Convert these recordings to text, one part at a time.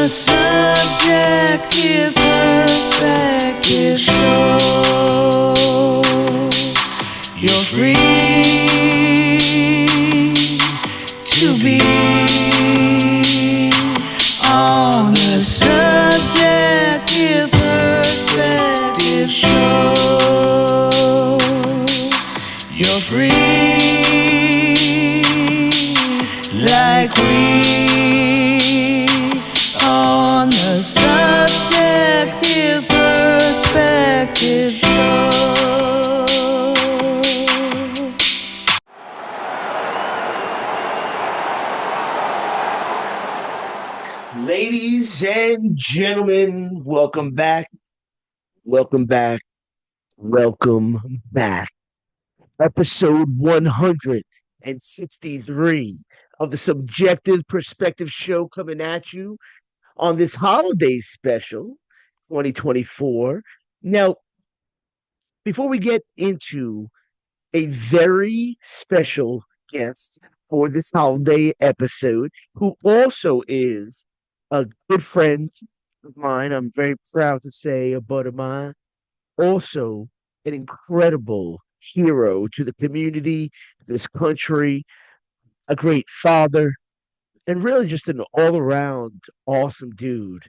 the subjective perspective show. You're free to be on the subjective perspective show. You're free like we on the subjective perspective show. Ladies and gentlemen, welcome back. Welcome back. Welcome back. Episode 163 of the Subjective Perspective Show coming at you on this holiday special 2024. Now, before we get into a very special guest for this holiday episode, who also is a good friend of mine, I'm very proud to say a bud of mine, also an incredible hero to the community, this country, a great father, and really just an all-around awesome dude.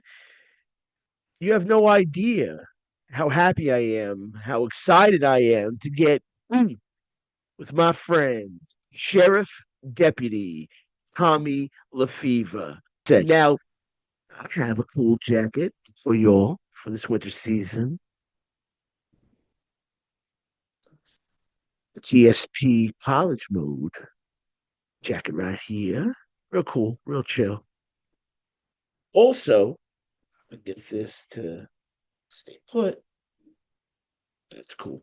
You have no idea how happy I am, how excited I am to get with my friend, Sheriff Deputy Tommy Lefever. Now, I have a cool jacket for y'all for this winter season. The TSP college mode jacket right here. Real cool, real chill. Also, I get this to stay put. That's cool.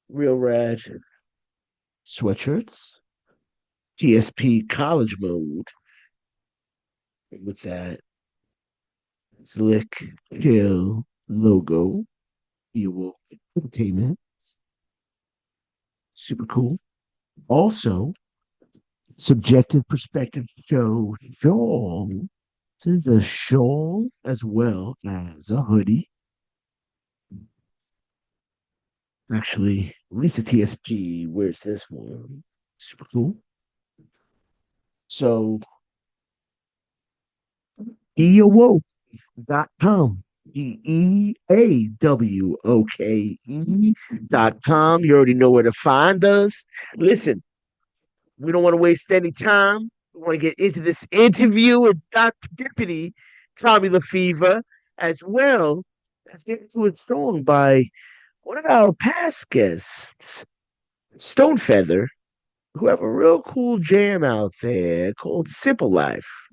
Real rad sweatshirts. TSP college mode. And with that slick chill logo, you will entertainment. Super cool. Also, Subjective Perspective Show shawl. This is a shawl as well as a hoodie. Actually, at least the TSP wears this one. Super cool. So, eawoke.com. EAWOKE.com. You already know where to find us. Listen, we don't want to waste any time. We want to get into this interview with Dr. Deputy Tommy Lefever, as well as get into a song by one of our past guests, Stonefeather, who have a real cool jam out there called Simple Life.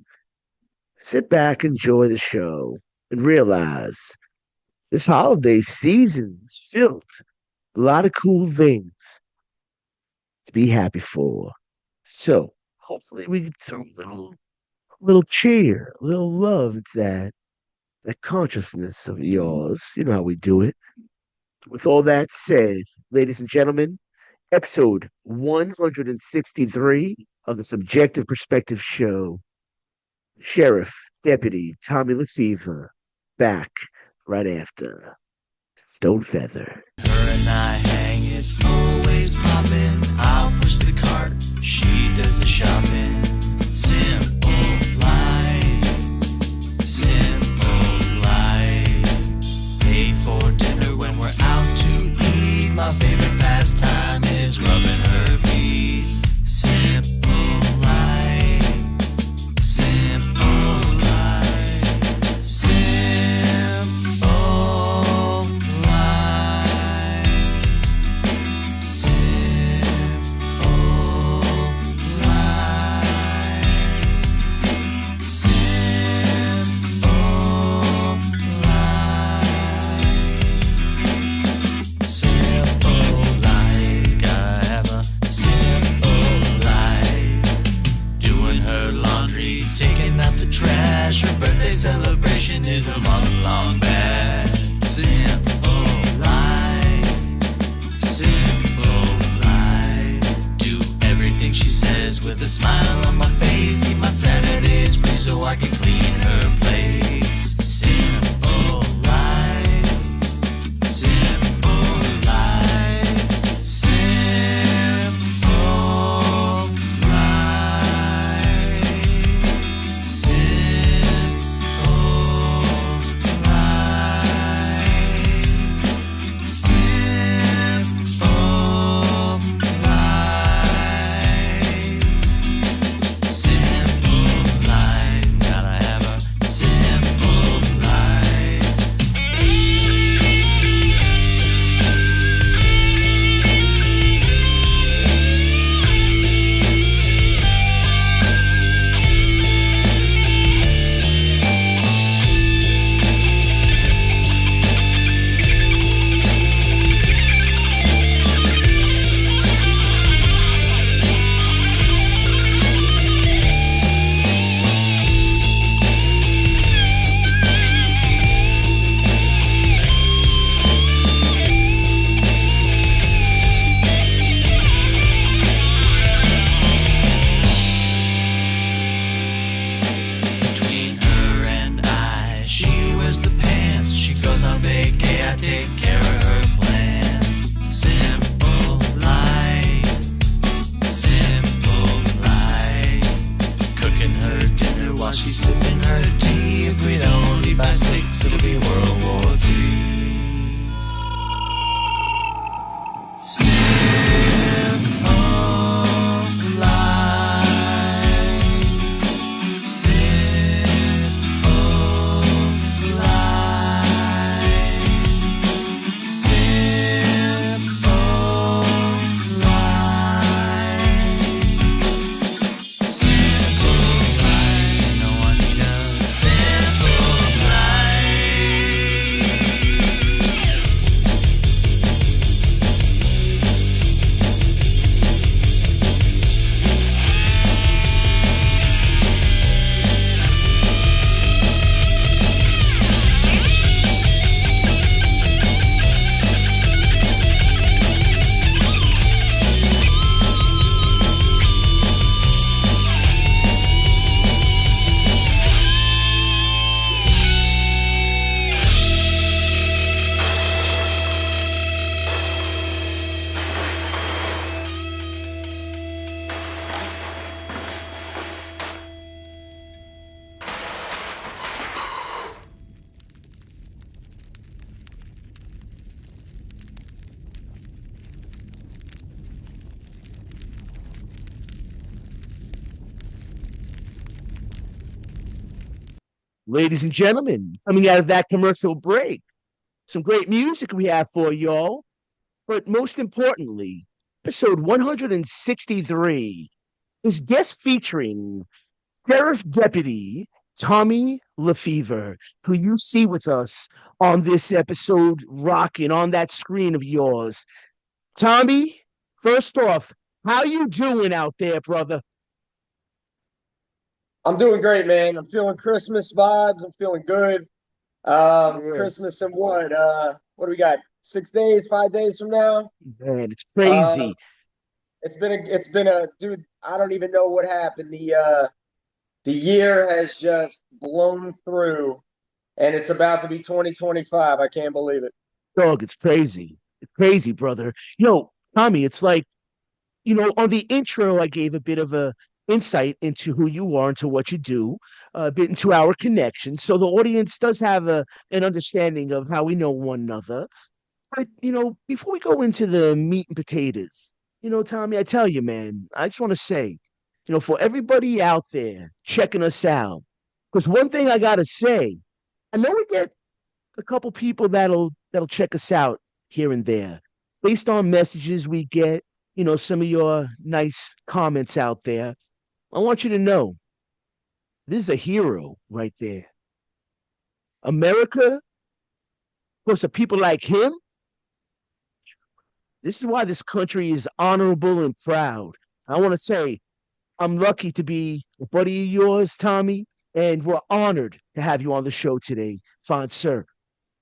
Sit back, enjoy the show, and realize this holiday season is filled with a lot of cool things to be happy for. So hopefully we can throw a little cheer, a little love into that consciousness of yours. You know how we do it. With all that said, ladies and gentlemen, episode 163 of the Subjective Perspective Show. Sheriff Deputy Tommy Lefever back right after Stonefeather. Her and I hang, it's always poppin'. I'll push the cart, she does the shopping. Simple life, simple life. Pay for dinner when we're out to eat. My favorite pastime is rubbing her feet. Simple life, simple life, simple life, simple life, simple life, gotta have a simple life. Doing her laundry, taking out the trash. Her birthday celebration is a month-long bash. Simple life, simple life. Do everything she says with a smile on my face. Keep my Saturdays free so I can sipping her tea. If we don't eat by 6, it'll be World War III. Simple life. Simple life. Simple life. Simple life. No one need a simple life. Ladies and gentlemen, coming out of that commercial break, some great music we have for y'all. But most importantly, episode 163 is guest featuring Sheriff Deputy Tommy Lefever, who you see with us on this episode, rocking on that screen of yours. Tommy, first off, how you doing out there, brother? I'm doing great, man. I'm feeling Christmas vibes. I'm feeling good. Yeah. Christmas in what do we got? 6 days, 5 days from now. Man, it's Uh, crazy. it's been a dude. I don't even know what happened. The year has just blown through, and it's about to be 2025. I can't believe it. Dog, it's crazy. It's crazy, brother. Tommy, it's like, on the intro, I gave a bit of a insight into who you are, into what you do, a bit into our connection. So the audience does have an understanding of how we know one another. But, before we go into the meat and potatoes, Tommy, I tell you, man, I just want to say, for everybody out there checking us out, because one thing I gotta say, I know we get a couple people that'll check us out here and there based on messages we get, some of your nice comments out there. I want you to know this is a hero right there. America, plus of people like him, this is why this country is honorable and proud. I want to say I'm lucky to be a buddy of yours, Tommy, and we're honored to have you on the show today, fine sir.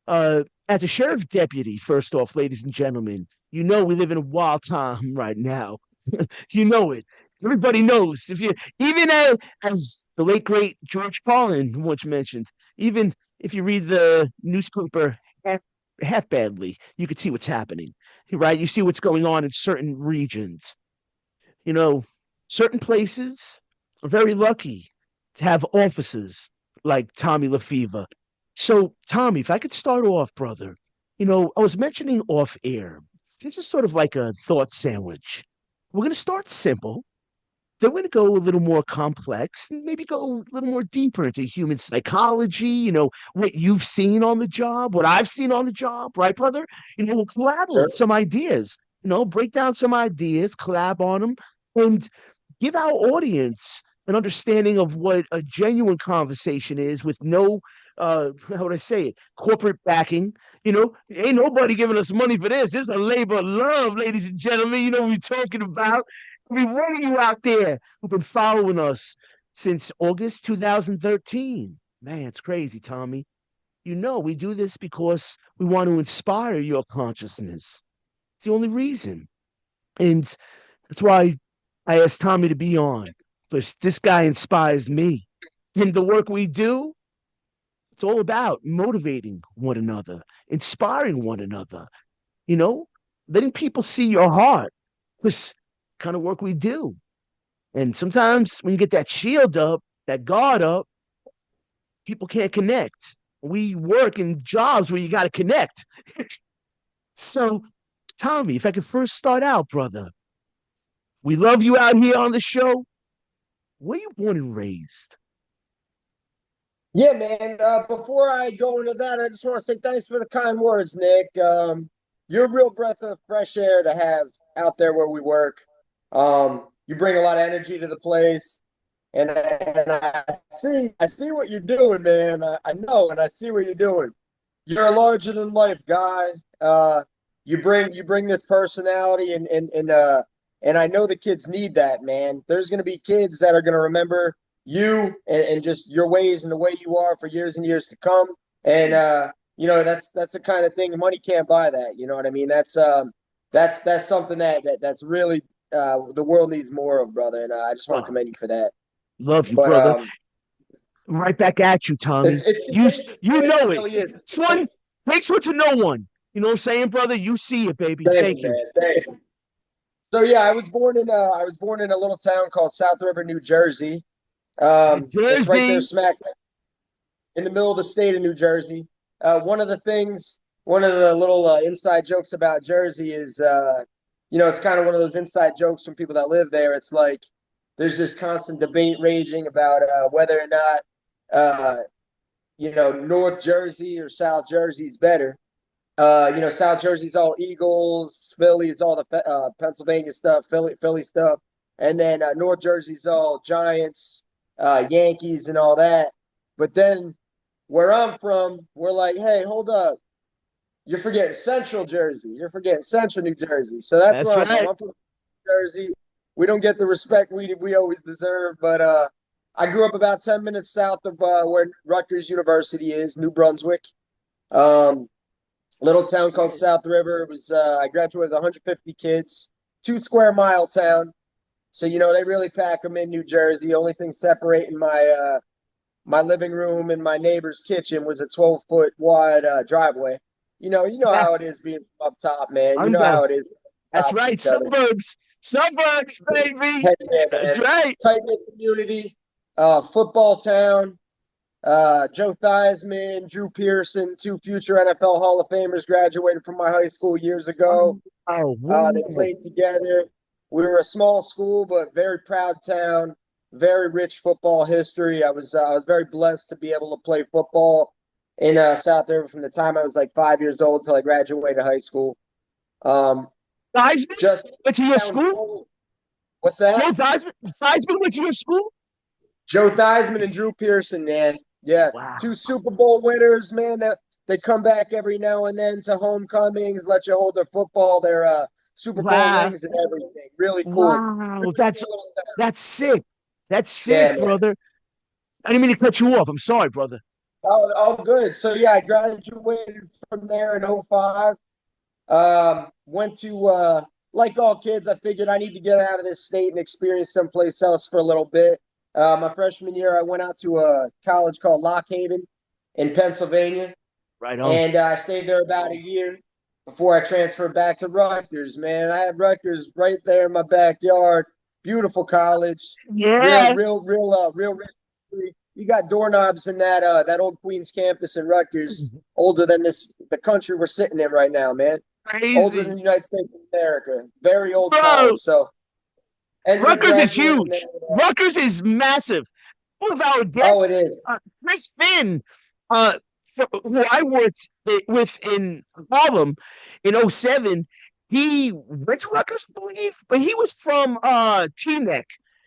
As a sheriff deputy, first off, ladies and gentlemen, we live in a wild time right now. You know it. Everybody knows. If you even as the late great George Carlin once mentioned, even if you read the newspaper half badly, you could see what's happening. Right? You see what's going on in certain regions. You know, certain places are very lucky to have officers like Tommy LaFeva. So, Tommy, if I could start off, brother, I was mentioning off air. This is sort of like a thought sandwich. We're going to start simple. Then we're going to go a little more complex and maybe go a little more deeper into human psychology, what you've seen on the job, what I've seen on the job, right, brother? We'll Sure. collaborate some ideas, break down some ideas, collab on them, and give our audience an understanding of what a genuine conversation is with no how would I say it? Corporate backing. Ain't nobody giving us money for this. This is a labor of love, ladies and gentlemen. You know what we're talking about. I mean, what are you out there who've been following us since August 2013? Man, it's crazy, Tommy. We do this because we want to inspire your consciousness. It's the only reason. And that's why I asked Tommy to be on, because this guy inspires me. And the work we do, it's all about motivating one another, inspiring one another, you know, letting people see your heart. This kind of work we do. And sometimes when you get that shield up, that guard up, people can't connect. We work in jobs where you got to connect. So, Tommy, if I could first start out, brother, we love you out here on the show. Where you born and raised? Yeah, man. Before I go into that, I just want to say thanks for the kind words, Nick. You're a real breath of fresh air to have out there where we work. You bring a lot of energy to the place, and I see what you're doing, man. I know, and I see what you're doing. You're a larger than life guy. You bring this personality, and I know the kids need that, man. There's gonna be kids that are gonna remember you and just your ways and the way you are for years and years to come. And that's the kind of thing money can't buy that. You know what I mean? That's something that's really the world needs more of, brother. And I just want to Oh, commend you for that. love you, But brother. Right back at you, Tommy. You it's you great. It know it. really is. It's one takes one to know one. You know what I'm saying, brother? You see it, baby. Thank you, Thank you. man. Thank you. So yeah, I was born in a little town called South River, New Jersey. New It's right there, Jersey. smack in the middle of the state of New Jersey. One of the little inside jokes about Jersey is, it's kind of one of those inside jokes from people that live there. It's like there's this constant debate raging about whether or not, uh, North Jersey or South Jersey is better. South Jersey's all Eagles, Philly's all the Pennsylvania stuff, Philly stuff, and then North Jersey's all Giants, Yankees, and all that. But then where I'm from, we're like, hey, hold up, you're forgetting Central Jersey, you're forgetting Central New Jersey. So that's That's where I'm from. right. I'm from Jersey. We don't get the respect we always deserve, but I grew up about 10 minutes south of where Rutgers University is, New Brunswick. Um, Little town called South River. It was I graduated with 150 kids, 2 square mile town. So they really pack them in New Jersey. The only thing separating my living room and my neighbor's kitchen was a 12-foot wide driveway. You know Yeah, how it is being up top, man. You I'm know down. how it is That's top of right. each other. Suburbs. Suburbs, baby. Heck yeah, That's man. right. Tight knit community, football town. Joe Theismann, Drew Pearson, two future NFL Hall of Famers graduated from my high school years ago. Oh, They wow. played together. We were a small school, but very proud town. Very rich football history. I was very blessed to be able to play football in South River from the time I was like 5 years old till I graduated high school. Um, Theismann just went to your town school? full. What's Joe that? Theismann went to your school? Joe Theismann and Drew Pearson, man. Yeah, two Wow. Super Bowl winners, man. That they come back every now and then to homecomings, let you hold their football, their Super Bowl Wow. rings and everything. Really cool. Wow. Really cool little town. That's sick. That's Yeah, sick, man. brother. I didn't mean to cut you off. I'm sorry, brother. All good. So yeah, I graduated from there in '05. Went to like all kids, I figured I need to get out of this state and experience someplace else for a little bit. My freshman year, I went out to a college called Lock Haven in Pennsylvania, Right on. and I stayed there about a year before I transferred back to Rutgers. Man, I had Rutgers right there in my backyard. Beautiful college, Yeah. real rich history. You got doorknobs in that old Queens campus in Rutgers, older than the country we're sitting in right now, man. Older than Crazy. the United States of America. Very old Bro, college. So ended up Rutgers is graduating there. huge. Rutgers is massive. One of our Oh, it guests, is. Chris Finn, who I worked with in Harlem in '07, he went to Rutgers, I believe, but he was from Teaneck.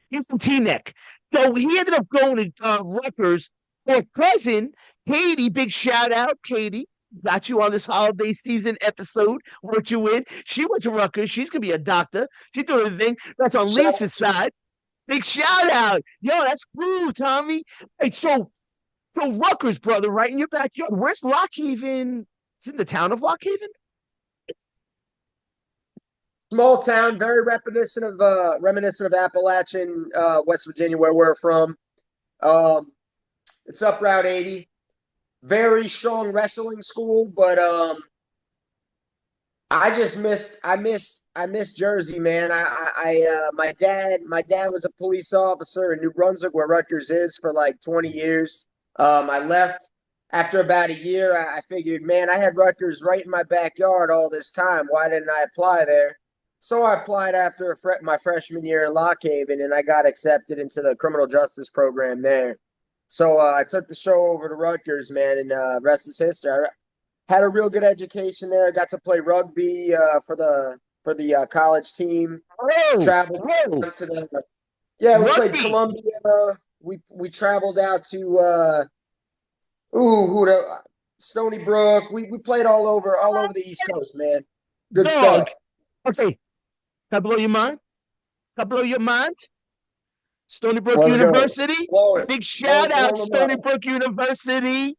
He's from Teaneck. So he ended up going to Rutgers. Her cousin, Katie, big shout out, Katie. Got you on this holiday season episode. Worked you in. She went to Rutgers. She's gonna be a doctor. She's doing her thing. That's on Shout out Lisa's side. Big shout out. Yo, that's cool, Tommy. Hey, so Rutgers, brother, right in your backyard. Where's Lock Haven? It's in the town of Lock Haven? small town, very reminiscent of Appalachian, West Virginia, where we're from. Um, it's up Route 80. Very strong wrestling school, but I missed Jersey, man. My dad was a police officer in New Brunswick, where Rutgers is, for like 20 years. I left after about a year. I figured, man, I had Rutgers right in my backyard all this time. Why didn't I apply there? So I applied after my freshman year in Lock Haven, and I got accepted into the criminal justice program there. So I took the show over to Rutgers, man, and rest is history. I had a real good education there. I got to play rugby for the college team. Oh, Traveled oh, to the Yeah, we played rugby. Columbia. We traveled out to who the Stony Brook. We played all over the East Coast, man. Good Dog. stuff. Okay, can I blow your mind? Can I blow your mind? Stony Brook Let's go. University. Blow it. Big shout out, Blow them Stony up. Brook University.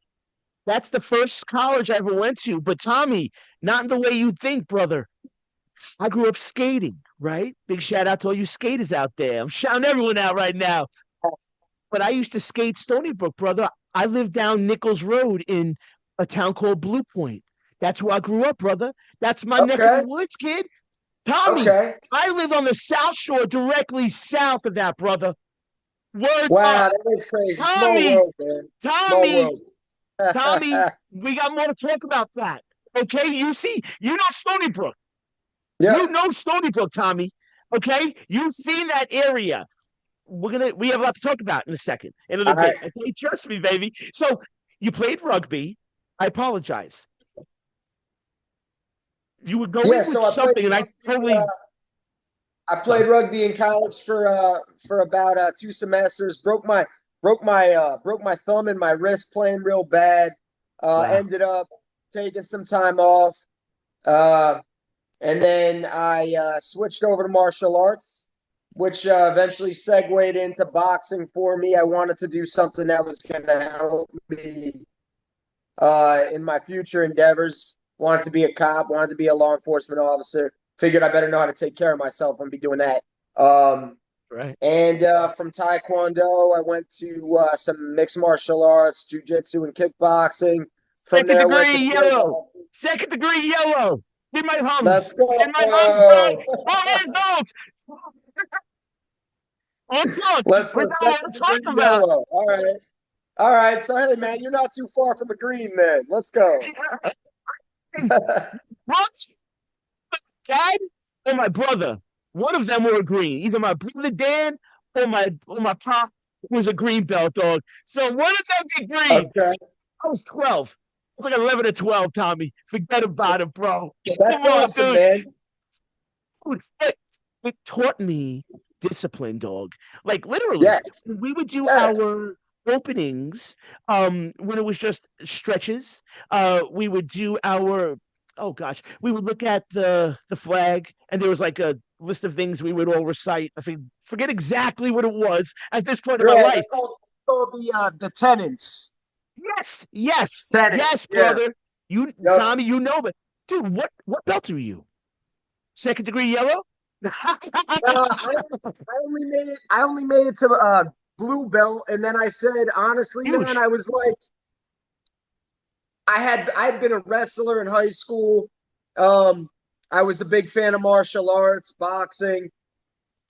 That's the first college I ever went to. But Tommy, not in the way you think, brother. I grew up skating, right? Big shout out to all you skaters out there. I'm shouting everyone out right now. But I used to skate Stony Brook, brother. I lived down Nichols Road in a town called Blue Point. That's where I grew up, brother. That's my neck of the Okay. woods, kid. Tommy, Okay. I live on the South Shore, directly south of that, brother. Word Wow, up. that is crazy. Small Tommy, world, man. Small Tommy, world. Tommy, we got more to talk about that. Okay, you see, you know Stony Brook. You Yep. know Stony Brook, Tommy. Okay, you've seen that area. We have a lot to talk about in a second, in a All little right. bit. Okay, trust me, baby. So you played rugby. I apologize. You were Yeah. going with So I played something, and I rugby. totally I played sorry. rugby in college for about 2 semesters. Broke my thumb and my wrist playing real bad. Wow. Ended up taking some time off. Uh, and then I switched over to martial arts, which eventually segued into boxing for me. I wanted to do something that was going to help me in my future endeavors. Wanted to be a cop, wanted to be a law enforcement officer. Figured I better know how to take care of myself and be doing that. Right. And from Taekwondo, I went to some mixed martial arts, jujitsu, and kickboxing. From Second there, I went to degree yellow. Second degree yellow. Did my let's hums. Did my hums, go. dog. 4 years old. On talk. Let's We go. got a lot Second to talk degree about. yellow. All right. All right. So, hey, man, you're not too far from a green then. Let's go. What? Dad or my brother. One of them were a green. Either my brother Dan or my pop was a green belt dog. So one of them be green. Okay. I was 12. I was like 11 or 12, Tommy. Forget about it, bro. Come That's on, awesome, dude. man. It taught me discipline, dog. Like literally, Yes. we would do Yes. our openings when it was just stretches. We would do our oh gosh, we would look at the flag and there was like a list of things we would all recite. Forget exactly what it was at this point in my Yeah, life. they're called the tenants. Yes, yes, Tenants. yes, Yeah. brother. You Yep. Tommy, you know, but dude, what belt are you? Second degree yellow? I only made it to blue belt, and then I said, honestly, man, Huge. I was like, I'd been a wrestler in high school. Um, I was a big fan of martial arts, boxing.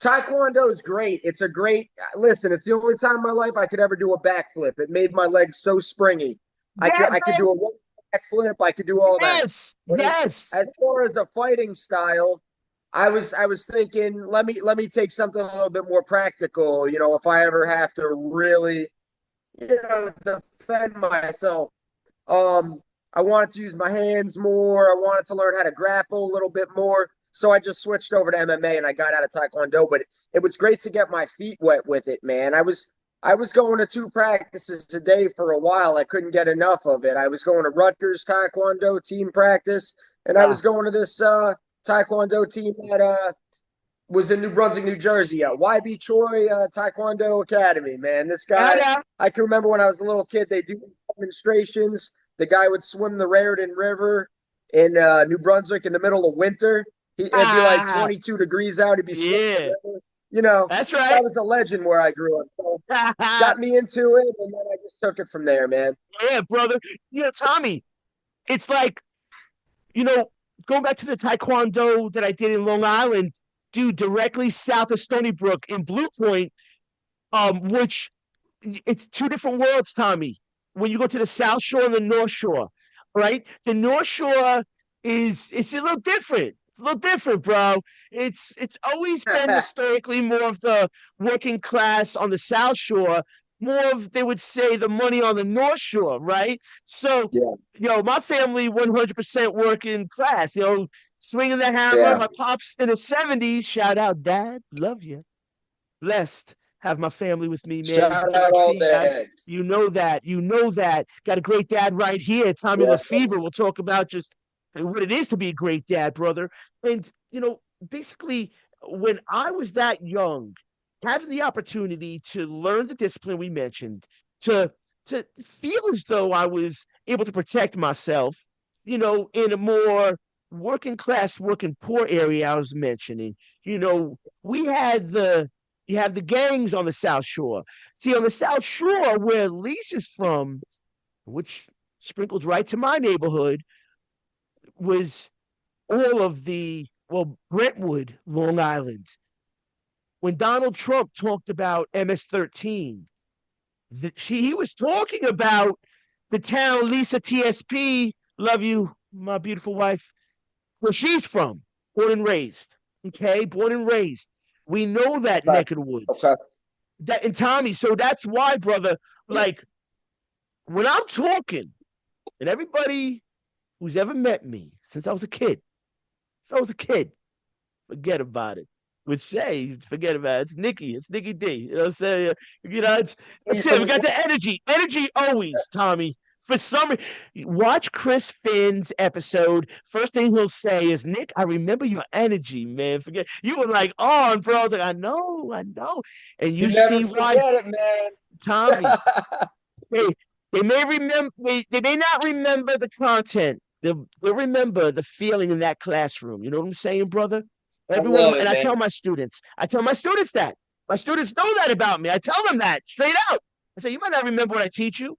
Taekwondo is great. It's a great listen. It's the only time in my life I could ever do a backflip. It made my legs so springy. I could Yeah, I could do a backflip. I could do all that. yes, But yes. as far as a fighting style, I was thinking, let me take something a little bit more practical. If I ever have to really, defend myself. I wanted to use my hands more. I wanted to learn how to grapple a little bit more. So I just switched over to MMA and I got out of Taekwondo. But it was great to get my feet wet with it, man. I was going to 2 practices a day for a while. I couldn't get enough of it. I was going to Rutgers Taekwondo team practice, and I Ah, was going to this Taekwondo team that was in New Brunswick, New Jersey. YB Choi Taekwondo Academy, man. This shout guy, out. I can remember when I was a little kid, they do demonstrations. The guy would swim the Raritan River in New Brunswick in the middle of winter. It'd be like Ah, 22 degrees out. He'd be swimming yeah, the river. You know, that's that right. was a legend where I grew up. So Yeah, got me into it, and then I just took it from there, man. brother. Tommy, it's like, you know, going back to the Taekwondo that I did in Long Island, dude, directly south of Stony Brook in Blue Point, which it's two different worlds, Tommy. when you go to the South Shore and the North Shore, right? The North Shore it's a little different. It's a little different, bro. It's always been historically more of the working class on the South Shore, more of they would say the money on the North Shore, right? So, Yeah, my family 100% working class. Swinging the hammer. yeah. My pops in the 70s. Shout out, Dad. Love you. Blessed. Have my family with me, man. Shout Good out to all see you guys. dads. You know that. You know that. Got a great dad right here. Tommy Yes, sir. Lefever will talk about just what it is to be a great dad, brother. And, basically, when I was that young, having the opportunity to learn the discipline we mentioned, to feel as though I was able to protect myself, in a more working class, working poor area I was mentioning, we had you have the gangs on the South Shore. See, on the South Shore, where Lisa's from, which sprinkles right to my neighborhood, was all of Brentwood, Long Island. When Donald Trump talked about MS-13, he was talking about the town Lisa TSP, love you, my beautiful wife, where she's from, born and raised. Okay, born and raised. We know that Okay. neck of the woods. Okay. That and Tommy, so that's why, brother, like when I'm talking, and everybody who's ever met me since I was a kid, forget about it. Would say, forget about it. It's Nikki D. You know what I'm saying? That's it. We got the energy. Energy always, Tommy. For some watch Chris Finn's episode. First thing he'll say is, Nick, I remember your energy, man. Forget you were like on, bro. I was like, I know. And You you never see why, forget it, man. Tommy, they they may remember they may not remember the content. They'll remember the feeling in that classroom. You know what I'm saying, brother? I love And it, man. I tell my students that. My students know that about me. I tell them that straight out. I say, you might not remember what I teach you.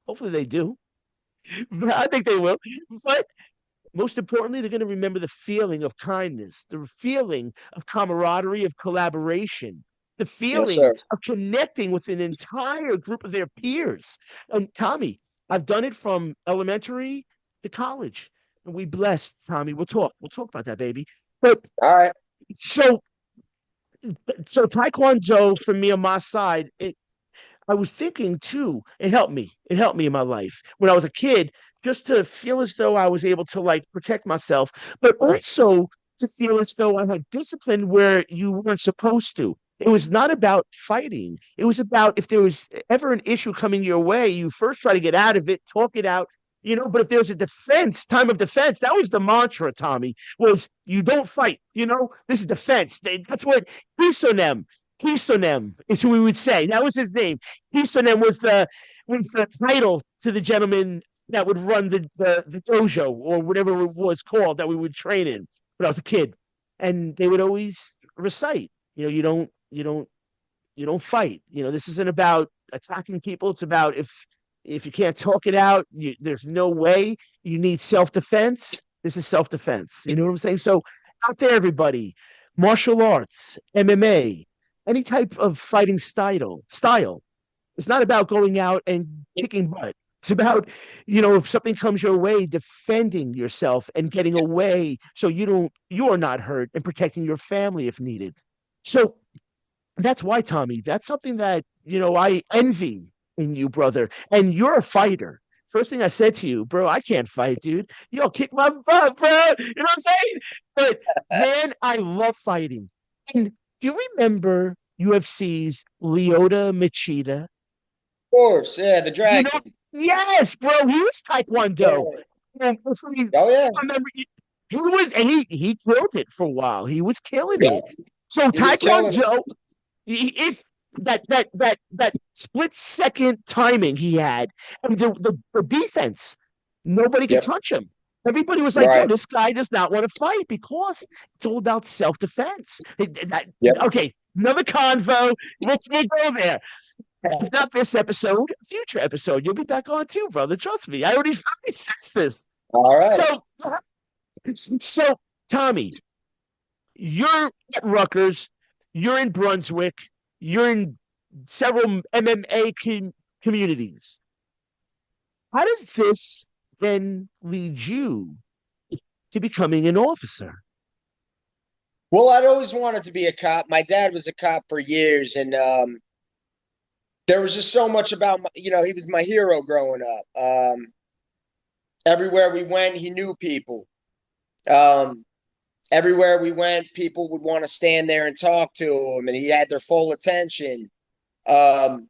Hopefully they do. I think they will. But most importantly, they're going to remember the feeling of kindness, the feeling of camaraderie, of collaboration, the Yes, feeling sir. of connecting with an entire group of their peers. And Tommy, I've done it from elementary to college. And we blessed, Tommy. We'll talk. We'll talk about that, baby. But All right. so so Taekwondo for me on my side, I was thinking too, it helped me. It helped me in my life when I was a kid, just to feel as though I was able to like protect myself, but also to feel as though I had discipline where you weren't supposed to. It was not about fighting. It was about if there was ever an issue coming your way, you first try to get out of it, talk it out, but if there's a time of defense, that was the mantra, Tommy, was you don't fight, this is defense. That's what Hisonem, Hisonem is who we would say. That was his name. Hisonem was the title to the gentleman that would run the dojo or whatever it was called that we would train in when I was a kid. And they would always recite, you don't fight. This isn't about attacking people. It's about if you can't talk it out, there's no way. You need self defense. This is self defense. You know what I'm saying? So out there, everybody, martial arts, MMA, any type of fighting style. It's not about going out and kicking butt. It's about, if something comes your way, defending yourself and getting away so you are not hurt and protecting your family if needed. So that's why, Tommy, that's something that, I envy in you, brother. And you're a fighter. First thing I said to you, bro, I can't fight, dude. Yo, kick my butt, bro. You know what I'm saying? But man, I love fighting. And do you remember UFC's Lyoto Machida? Of course. Yeah, the You know, dragon. yes, bro, he was Yeah. Taekwondo. And Oh, yeah. I remember he was, and he killed it for a while. He was killing Yeah. it. So He was killing it. Taekwondo, if that split second timing he had, and the defense, nobody could Yep. touch him. Everybody was like, "Yo, Right. this guy does not want to fight because it's all about self defense." Yep. Okay, another convo. We'll go there. If not this episode, future episode, you'll be back on too, brother. Trust me. I already sensed this. All right. So Tommy, you're at Rutgers, you're in Brunswick, you're in several MMA communities. How does this then lead you to becoming an officer? Well, I'd always wanted to be a cop. My dad was a cop for years, and there was just so much about he was my hero growing up. Everywhere we went, he knew people. Um, Everywhere we went, people would want to stand there and talk to him, and he had their full attention. Um,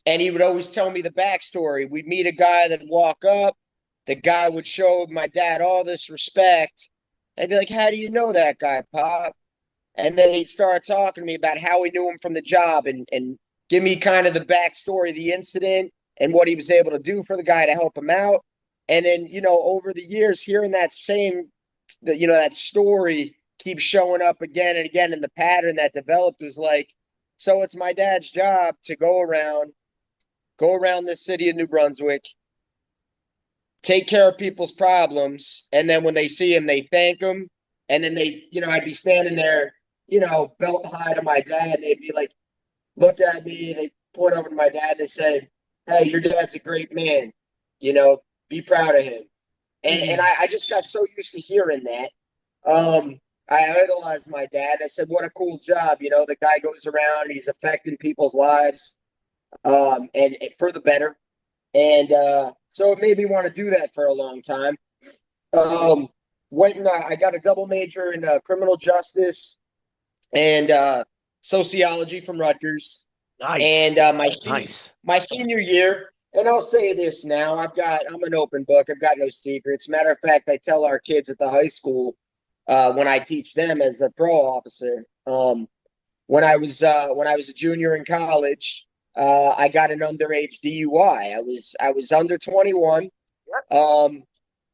and he would always tell me the backstory. We'd meet a guy that'd walk up. The guy would show my dad all this respect. I'd be like, "How do you know that guy, Pop?" And then he'd start talking to me about how he knew him from the job and give me kind of the backstory of the incident and what he was able to do for the guy to help him out. And then, over the years, hearing that story keeps showing up again and again. And the pattern that developed was like, so it's my dad's job to go around this city of New Brunswick, take care of people's problems. And then when they see him, they thank him. And then I'd be standing there, belt high to my dad. And they'd be like, look at me. They point over to my dad and they said, "Hey, your dad's a great man. Be proud of him." And I just got so used to hearing that. I idolized my dad. I said, what a cool job. The guy goes around, he's affecting people's lives, and for the better. And so it made me want to do that for a long time. Um, Went and I got a double major in criminal justice and sociology from Rutgers. Nice. And Nice. my senior year, and I'll say this now, I'm an open book. I've got no secrets. Matter of fact, I tell our kids at the high school when I teach them as a pro officer. When I was a junior in college, I got an underage DUI. I was under 21. Um,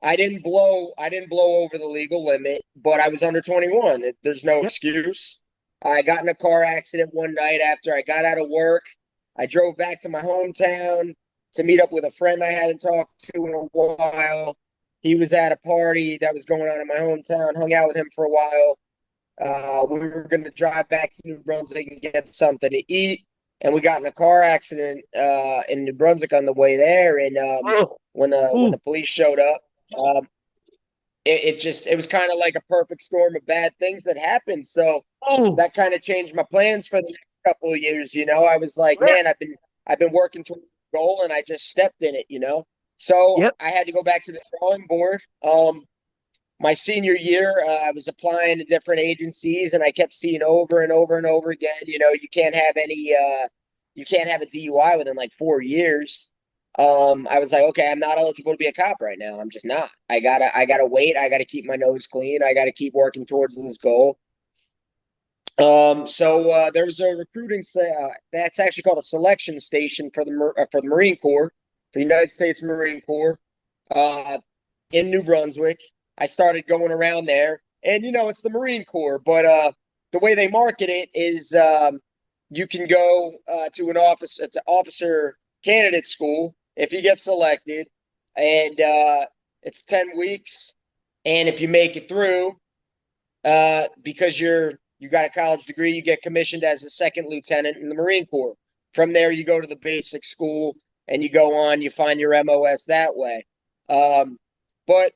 I didn't blow over the legal limit, but I was under 21. There's no Yep. excuse. I got in a car accident one night after I got out of work. I drove back to my hometown to meet up with a friend I hadn't talked to in a while. He was at a party that was going on in my hometown, hung out with him for a while. We were going to drive back to New Brunswick and get something to eat. And we got in a car accident in New Brunswick on the way there. And Oh, when ooh, the police showed up, um, it was kind of like a perfect storm of bad things that happened. So oh, that kind of changed my plans for the next couple of years. I was like, yeah, man, I've been working towards a goal and I just stepped in it. So yep. I had to go back to the drawing board. My senior year, I was applying to different agencies, and I kept seeing over and over and over again, you can't have a DUI within like 4 years. I was like, okay, I'm not eligible to be a cop right now. I'm just not. I gotta wait. I gotta keep my nose clean. I gotta keep working towards this goal. So there was a that's actually called a selection station for the Marine Corps, for the United States Marine Corps, uh, in New Brunswick. I started going around there, and it's the Marine Corps, but the way they market it is you can go to it's an officer candidate school if you get selected, and it's 10 weeks, and if you make it through, because you got a college degree, you get commissioned as a second lieutenant in the Marine Corps. From there, you go to the basic school and you go on, you find your MOS that way. But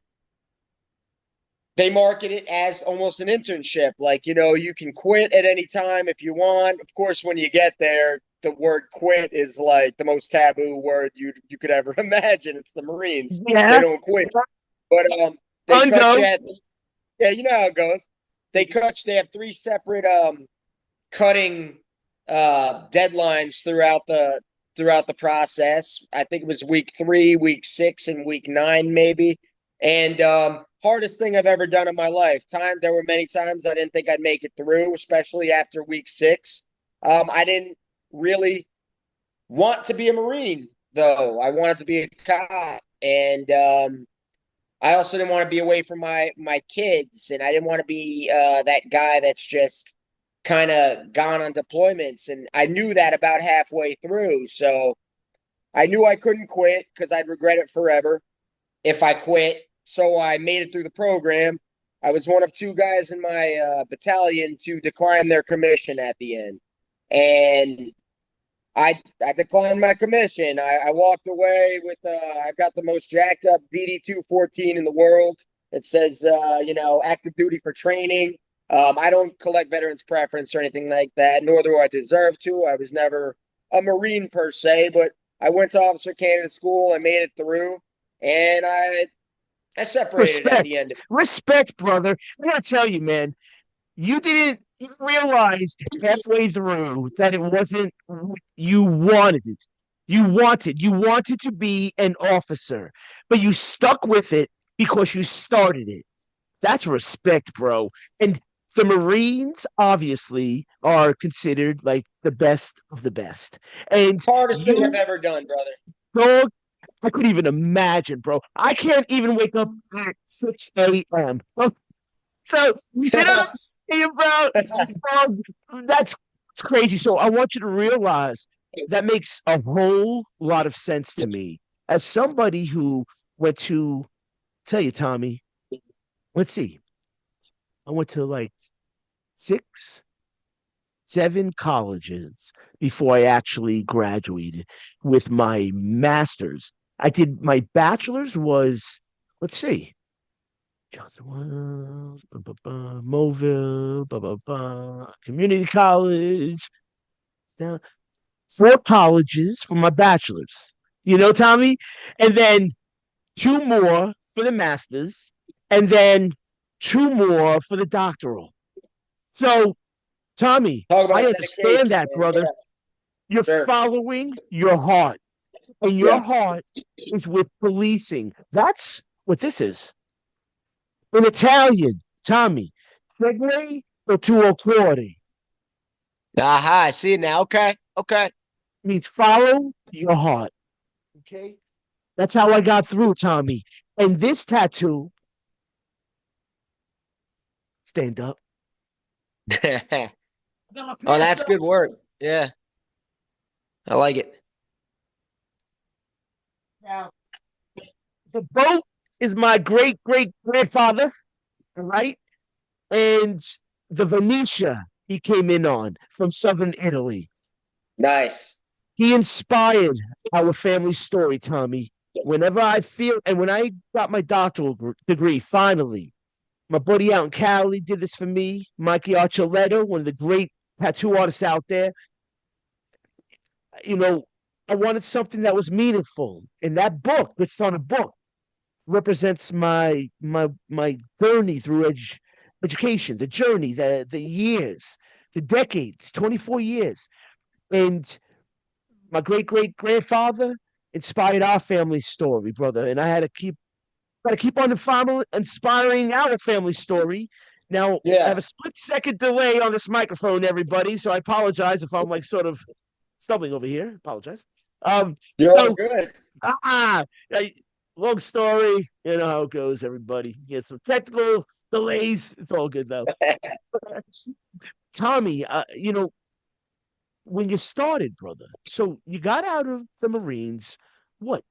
they market it as almost an internship. Like, you can quit at any time if you want. Of course, when you get there, the word quit is like the most taboo word you could ever imagine. It's the Marines. They Yeah. don't quit. But they cut you Undo. at yeah, you know how it goes. They have three separate cutting deadlines throughout the process. I think it was week 3, week 6, and week 9 maybe. And hardest thing I've ever done in my life. There were many times I didn't think I'd make it through, especially after week 6. I didn't really want to be a Marine though. I wanted to be a cop, and I also didn't want to be away from my kids, and I didn't want to be that guy that's just kind of gone on deployments. And I knew that about halfway through, so I knew I couldn't quit because I'd regret it forever if I quit. So I made it through the program. I was one of 2 guys in my battalion to decline their commission at the end, and I declined my commission. I walked away with I've got the most jacked up BD-214 in the world. It says active duty for training. I don't collect veterans preference or anything like that, nor do I deserve to. I was never a Marine per se, but I went to officer candidate school. I made it through, and I separated at the Respect, end. respect, brother. I gotta tell you, man, you realized halfway through that it wasn't what you wanted it. You wanted to be an officer, but you stuck with it because you started it. That's respect, bro. And the Marines obviously are considered like the best of the best. And Hardest thing I've you, ever done, brother. dog, I couldn't even imagine, bro. I can't even wake up at 6 a.m. So you know what I'm saying, that's crazy. So I want you to realize that makes a whole lot of sense to me. As somebody who went to tell you, Tommy, let's see, I went to like six, seven colleges before I actually graduated with my master's. I did my bachelor's was, let's see, Johnson Wells, Mobile, community college, down four colleges for my bachelor's. You know, Tommy? And then two more for the master's, and then two more for the doctoral. So, Tommy, Talk I about understand dedication, that, man. brother. Yeah, You're sure. following your heart, and your Yeah. heart is with policing. That's what this is. In Italian, Tommy, segue o tuo cuore Aha, I see it now. Okay. Okay. means follow your heart. Okay? That's how I got through, Tommy. And this tattoo, stand up. Oh, I got my pants that's up. good work. Yeah, I like it. Now, the boat is my great great grandfather, all right? And the Venetia he came in on from southern Italy. Nice. He inspired our family story, Tommy. Whenever I feel, and when I got my doctoral degree, finally, my buddy out in Cali did this for me, Mikey Archuleta, one of the great tattoo artists out there. You know, I wanted something that was meaningful. And that book, it's on a book, represents my journey through education, the journey, the years, the decades, 24 years. And my great great grandfather inspired our family story, brother. And I had to keep on the family inspiring our family story. Now I have Yeah, a split-second delay on this microphone, everybody. So I apologize if I'm like sort of stumbling over here. Apologize. Um, you're all so good. ah, I, long story. You know how it goes, everybody. You get some technical delays. It's all good though. Tommy, when you started, brother, so you got out of the Marines, what,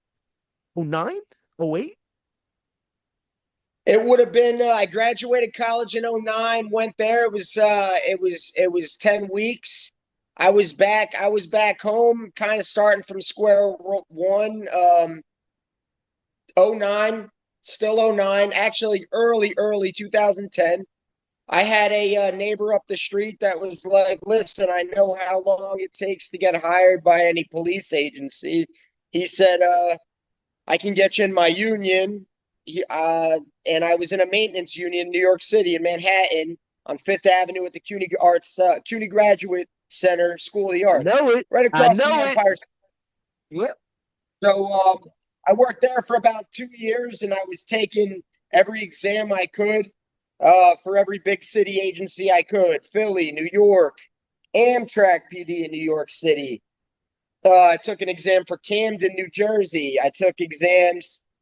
09, 08? It would have been. I graduated college in '09. Went there. It was 10 weeks. I was back home, kind of starting from square one. '09, still '09. Actually, early 2010. I had a neighbor up the street that was like, "Listen, I know how long it takes to get hired by any police agency." He said, "I can get you in my union." And I was in a maintenance union in New York City in Manhattan on Fifth Avenue at the CUNY Graduate Center School of the I Arts, know it. right I across from the know it. Empire. Yep. So I worked there for about 2 years, and I was taking every exam I could for every big city agency I could: Philly, New York, Amtrak PD in New York City. I took an exam for Camden, New Jersey. I took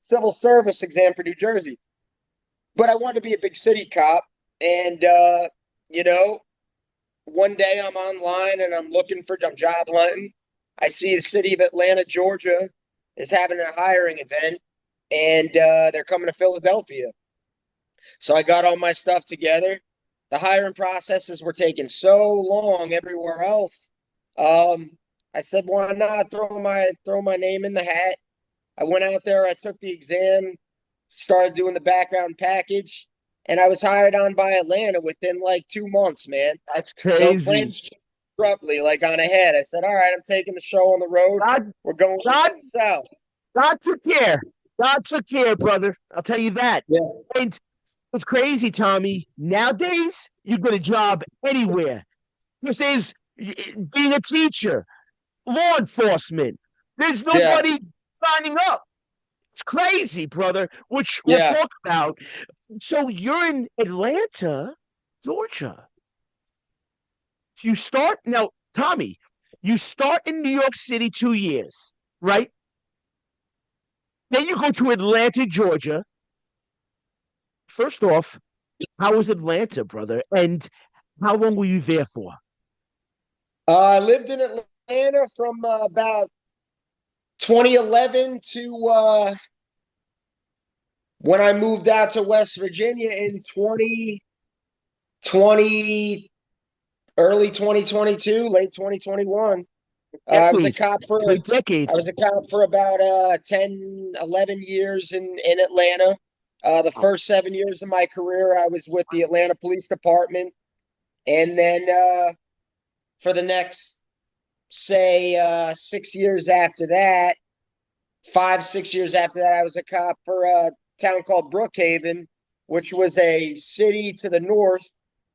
civil service exam for New Jersey. But I wanted to be a big city cop. And, you know, one day I'm online and I'm job hunting. I see the city of Atlanta, Georgia is having a hiring event, and they're coming to Philadelphia. So I got all my stuff together. The hiring processes were taking so long everywhere else. Um, I said, why not throw my name in the hat? I went out there, I took the exam, started doing the background package, and I was hired on by Atlanta within like 2 months, man. That's So crazy. plans changed abruptly, like on ahead. I said, all right, I'm taking the show on the road. God, We're going God, down south. God took care. God took care, brother. I'll tell you that. Yeah, And it's crazy, Tommy. Nowadays, you get a job anywhere. Because there's being a teacher, law enforcement. There's yeah, nobody signing up. It's crazy, brother, which we'll yeah. talk about. So you're in Atlanta, Georgia. You start now, Tommy. You start in New York City 2 years, right? Then you go to Atlanta, Georgia. First off, how was Atlanta, brother? And how long were you there for? I lived in Atlanta from about 2011 to when I moved out to West Virginia in 2020, early 2022, late 2021. I was a Decade. cop for Great decade. I was a cop for about 10, 11 years in Atlanta. The first 7 years of my career, I was with the Atlanta Police Department, and then for the next, say, 6 years after that, 5, 6 years after that, I was a cop for a town called Brookhaven, which was a city to the north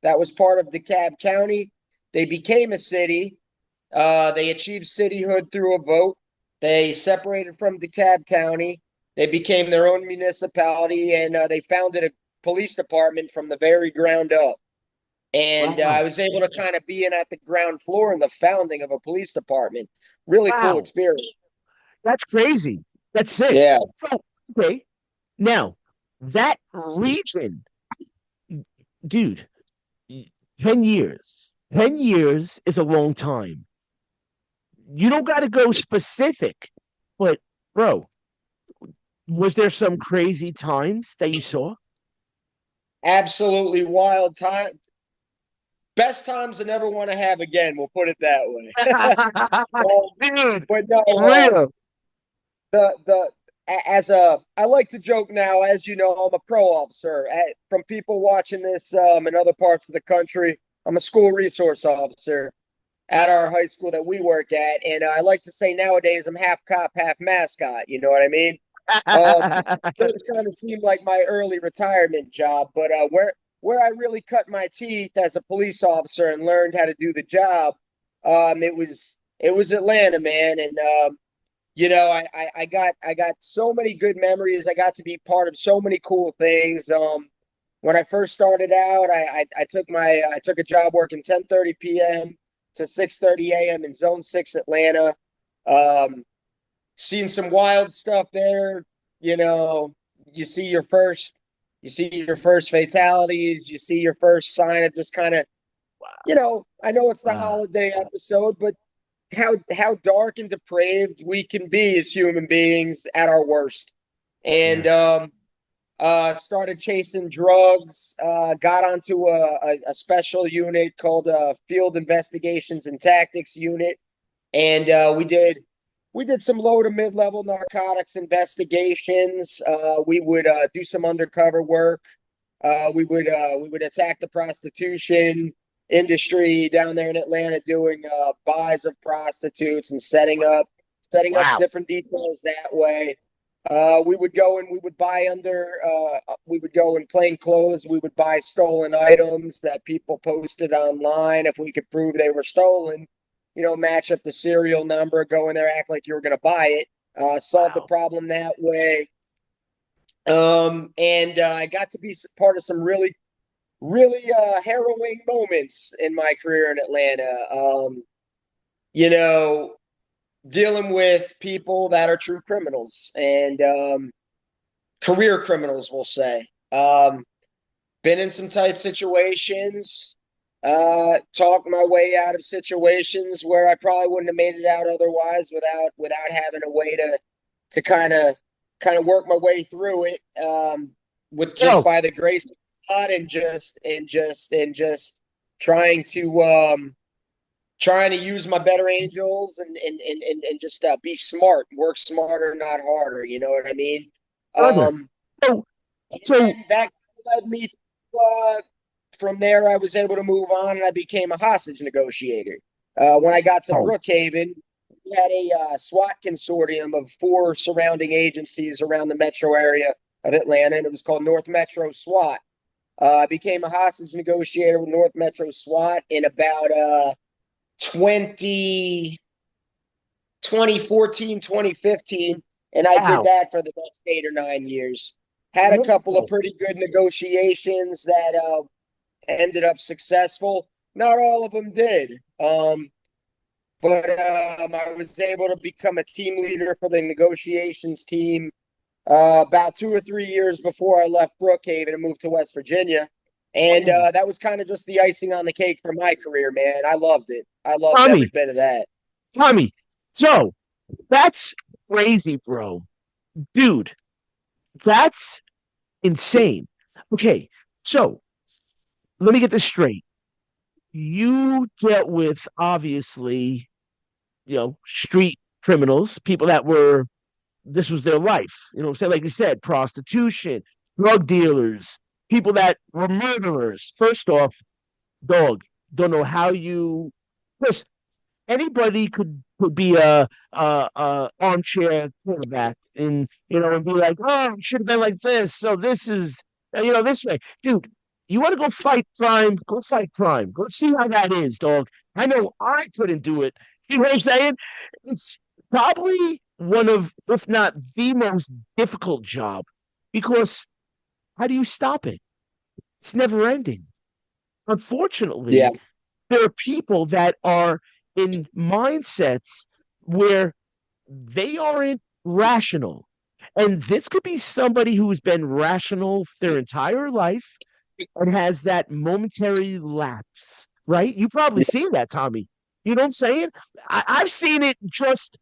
that was part of DeKalb County. They became a city. They achieved cityhood through a vote. They separated from DeKalb County. They became their own municipality, and they founded a police department from the very ground up. And I Wow. was able to kind of be in at the ground floor in the founding of a police department. Really cool Wow. experience. That's crazy. That's sick. Yeah. So, okay. Now, that region, dude, 10 years. 10 years is a long time. You don't got to go specific, but bro, was there some crazy times that you saw? Absolutely wild time. Best times I never want to have again. We'll put it that way. um, Dude, but no, real. the as a I like to joke now. As you know, I'm a pro officer. From people watching this in other parts of the country, I'm a school resource officer at our high school that we work at, and I like to say nowadays I'm half cop, half mascot. You know what I mean? Those kind of seemed like my early retirement job, but where I really cut my teeth as a police officer and learned how to do the job, it was Atlanta, man, and I got so many good memories. I got to be part of so many cool things. When I first started out, I took a job working 10:30 p.m. to 6:30 a.m. in Zone 6 Atlanta. Um, Seen some wild stuff there. You know, you see your first you see your first fatalities, you see your first sign of just kind of, I know it's the Wow. holiday episode, but how dark and depraved we can be as human beings at our worst. And Yeah. started chasing drugs, got onto a special unit called Field Investigations and Tactics Unit, and we did some low to mid level narcotics investigations. We would do some undercover work. We would attack the prostitution industry down there in Atlanta, doing buys of prostitutes and setting up Wow. different details that way. We would go and we would go in plain clothes. We would buy stolen items that people posted online. If we could prove they were stolen, match up the serial number, go in there, act like you were going to buy it, solve the Wow. problem that way. And I got to be part of some really, really harrowing moments in my career in Atlanta. You know, Dealing with people that are true criminals and career criminals, we'll say. Been in some tight situations. Talked my way out of situations where I probably wouldn't have made it out otherwise without having a way to kind of work my way through it, with just Yo, by the grace of God and just trying to trying to use my better angels and just be smart, work smarter, not harder. You know what I mean? Brother. Um, So, and so, then that led me uh, from there. I was able to move on, and I became a hostage negotiator. When I got to oh, Brookhaven, we had a SWAT consortium of four surrounding agencies around the metro area of Atlanta, and it was called North Metro SWAT. I became a hostage negotiator with North Metro SWAT in about 20, 2014, 2015, and I did wow. that for the next 8 or 9 years. Had a couple of Wow. pretty good negotiations that ended up successful. Not all of them did. But I was able to become a team leader for the negotiations team about 2 or 3 years before I left Brookhaven and moved to West Virginia. And Wow. that was kind of just the icing on the cake for my career, man. I loved it. I loved every Tommy, bit of that. Tommy. So that's crazy, bro. Dude, that's insane. Okay, so let me get this straight. You dealt with obviously, street criminals, people that were this was their life. You know what I'm saying? Like you said, prostitution, drug dealers, people that were murderers. First off, dog, don't know how you listen, anybody could be a armchair quarterback and and be like, oh, it should have been like this. So this is this way, dude. You want to go fight crime? Go fight crime. Go see how that is, dog. I know I couldn't do it. You know what I'm saying? It's probably one of, if not the most difficult job, because how do you stop it? It's never ending. Yeah. Unfortunately, there are people that are in mindsets where they aren't rational. And this could be somebody who's been rational their entire life and has that momentary lapse, right? You've probably seen that, Tommy. You know what I'm saying? I've seen it just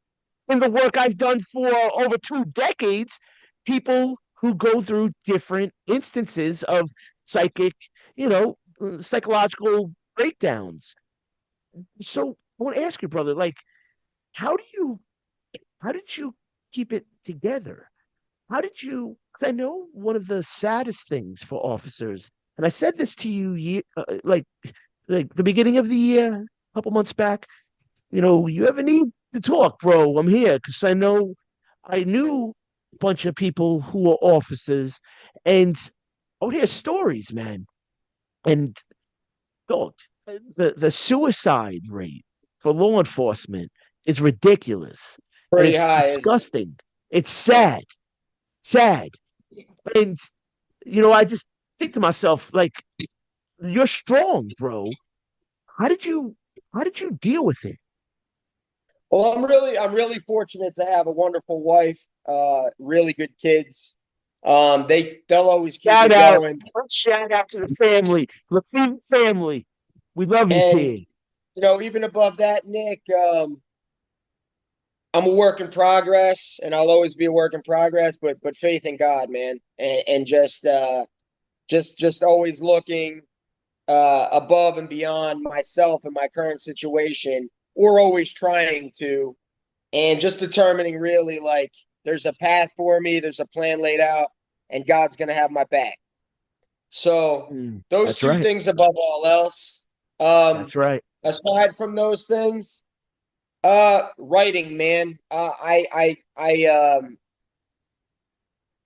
in the work I've done for over 2 decades. People who go through different instances of psychic, psychological breakdowns. So I want to ask you, brother, like, how do you, how did you keep it together? How did you? Because I know one of the saddest things for officers, and I said this to you, like the beginning of the year, a couple months back. You ever need to talk, bro? I'm here because I knew a bunch of people who were officers, and I would hear stories, man. And dog, the suicide rate for law enforcement is ridiculous, and Pretty it's high, isn't it? disgusting. It's Yeah. sad, and I just think to myself, like, you're strong, bro. How did you how did you deal with it? Well, I'm really fortunate to have a wonderful wife, really good kids. They'll always keep me Shout out, going. shout out to the family, Lefever family. We love you And here. even above that, Nick, I'm a work in progress, and I'll always be a work in progress. But faith in God, man, and just always looking above and beyond myself and my current situation. We're always trying to, and just determining really like there's a path for me, there's a plan laid out, and God's gonna have my back. So those That's two right. things above all else. Um, That's right. Aside from those things, writing, man.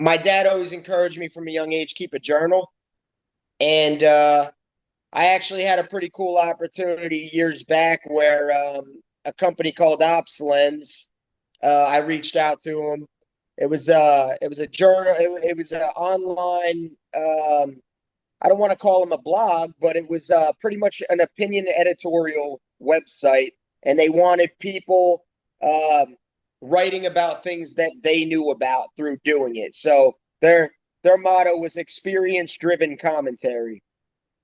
My dad always encouraged me from a young age keep a journal, and I actually had a pretty cool opportunity years back where a company called Ops Lens. I reached out to them. It was a journal. It was an online. I don't want to call them a blog, but it was pretty much an opinion editorial website, and they wanted people um, writing about things that they knew about through doing it. So their motto was experience driven commentary,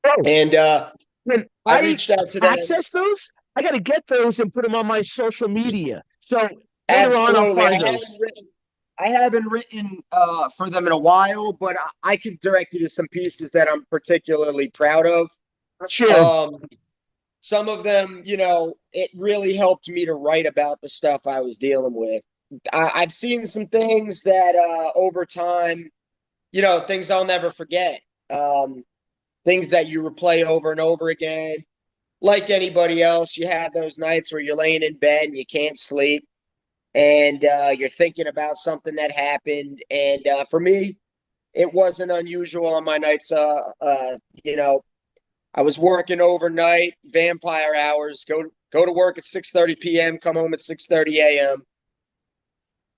Oh, and can I I reached out to them. access those? I got to get those and put them on my social media. So later on, I'll Absolutely, find those. I haven't written for them in a while, but I could direct you to some pieces that I'm particularly proud of. Share them. Um, some of them, it really helped me to write about the stuff I was dealing with. I've seen some things that over time, things I'll never forget. Um, Things that you replay over and over again. Like anybody else, you have those nights where you're laying in bed and you can't sleep and you're thinking about something that happened. And for me, it wasn't unusual on my nights. You know, I was working overnight, vampire hours. Go to work at 6:30 p.m. Come home at 6:30 a.m.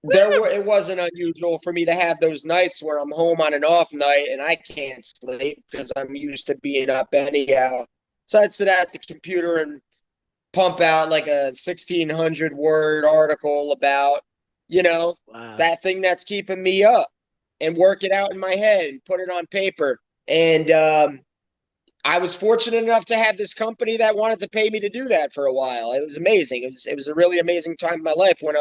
It wasn't unusual for me to have those nights where I'm home on an off night and I can't sleep because I'm used to being up anyhow. So I'd sit at the computer and pump out like a 1,600 word article about, you know, Wow. that thing that's keeping me up and work it out in my head and put it on paper. And I was fortunate enough to have this company that wanted to pay me to do that for a while. It was amazing. It was a really amazing time in my life when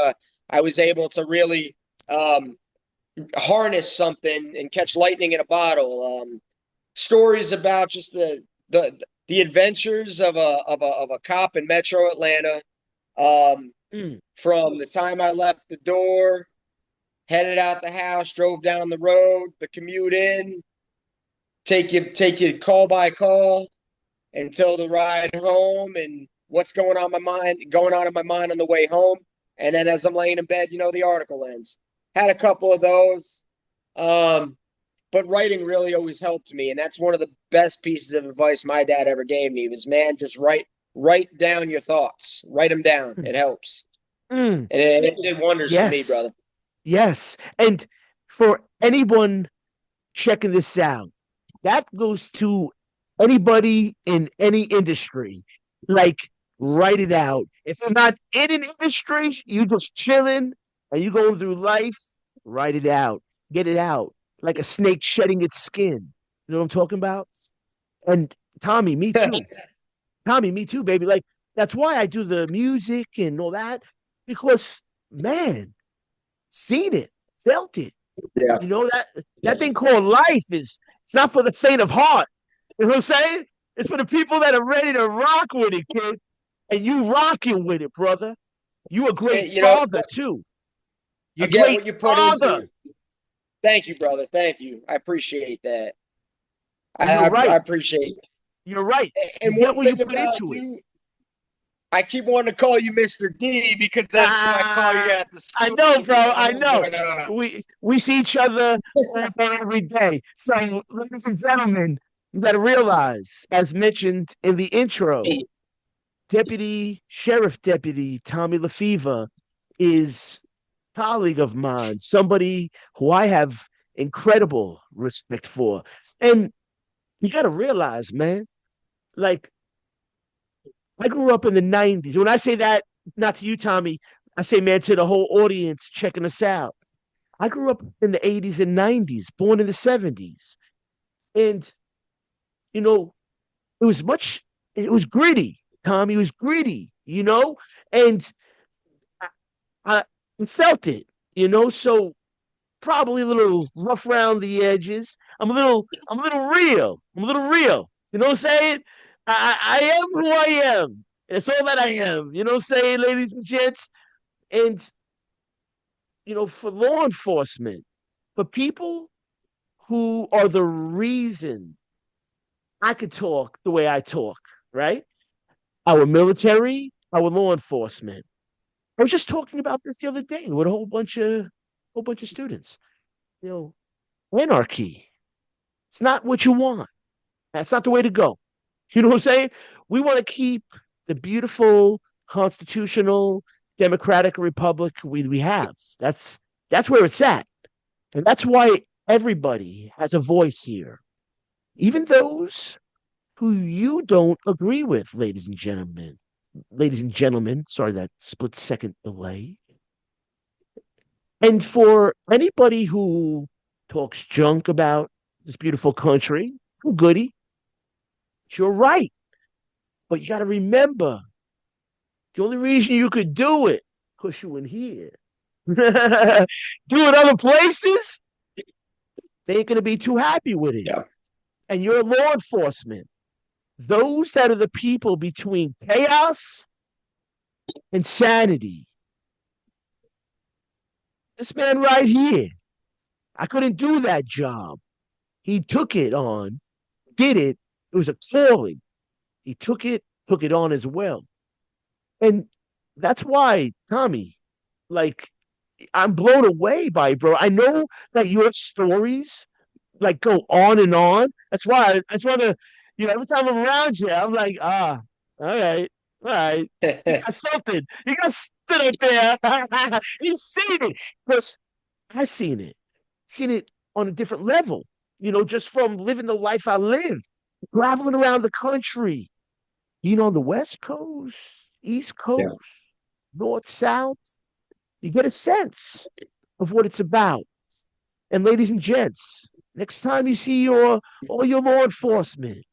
I was able to really um, harness something and catch lightning in a bottle. Stories about just the adventures of a cop in Metro Atlanta. Um, Mm. from the time I left the door, headed out the house, drove down the road, the commute in, take you call by call until the ride home, and what's going on in my mind on the way home. And then as I'm laying in bed, the article ends. Had a couple of those. Um, but writing really always helped me, and that's one of the best pieces of advice my dad ever gave me was, man, just write down your thoughts. Write them down. It helps. Mm. And it did wonders for me, Yes. brother. Yes. And for anyone checking this out, that goes to anybody in any industry. Like, write it out. If you're not in an industry, you just chilling and you going through life, write it out. Get it out. Like a snake shedding its skin. You know what I'm talking about? And Tommy, me too. Tommy, me too, baby. Like, that's why I do the music and all that. Because, man, seen it, felt it. Yeah. That thing called life is it's not for the faint of heart. You know what I'm saying? It's for the people that are ready to rock with it, kid. And you rocking with it, brother. You a great And, you know, father too. A you get great what you put father. into. Thank you, brother. Thank you. I appreciate that. And you're I right. appreciate it. You're right. You And get one what you thing put about into it. you, I keep wanting to call you Mr. D because that's what I call you Ah, at the I school, know, bro. I know. But We see each other every day. So, ladies and gentlemen, you got to realize, as mentioned in the intro, Deputy Sheriff Deputy Tommy Lefever is a colleague of mine, somebody who I have incredible respect for. And you got to realize, man, like I grew up in the 90s. When I say that, not to you, Tommy, I say, man, to the whole audience checking us out. I grew up in the 80s and 90s, born in the 70s. And, you know, it was it was gritty, Tommy. It was gritty, and I, I felt it, so probably a little rough around the edges. I'm a little real. I'm a little real. You know what I'm saying? I am who I am. It's all that I am. You know what I'm saying, ladies and gents? And, for law enforcement, for people who are the reason I could talk the way I talk, right? Our military, our law enforcement. I was just talking about this the other day with a whole bunch of students. You anarchy. It's not what you want. That's not the way to go. You know what I'm saying? We want to keep the beautiful constitutional democratic republic we have. That's where it's at. And that's why everybody has a voice here. Even those who you don't agree with, ladies and gentlemen. Ladies and gentlemen, sorry that split second delay. And for anybody who talks junk about this beautiful country, goody, you're right. But you got to remember the only reason you could do it because you in here. Do it other places, they ain't going to be too happy with it. yeah, And you're law enforcement. Those that are the people between chaos and sanity. This man right here, I couldn't do that job. He took it on, did it. It was a calling. He took it on as well. And that's why, Tommy, like, I'm blown away by it, bro. I know that your stories like go on and on. That's why every time I'm around you, I'm like, all right, all right. You got something. You got something up there. You seen it. Because I seen it on a different level, just from living the life I lived, traveling around the country, being on the West Coast, East Yeah. Coast, North, South. You get a sense of what it's about. And ladies and gents, next time you see all your law enforcement,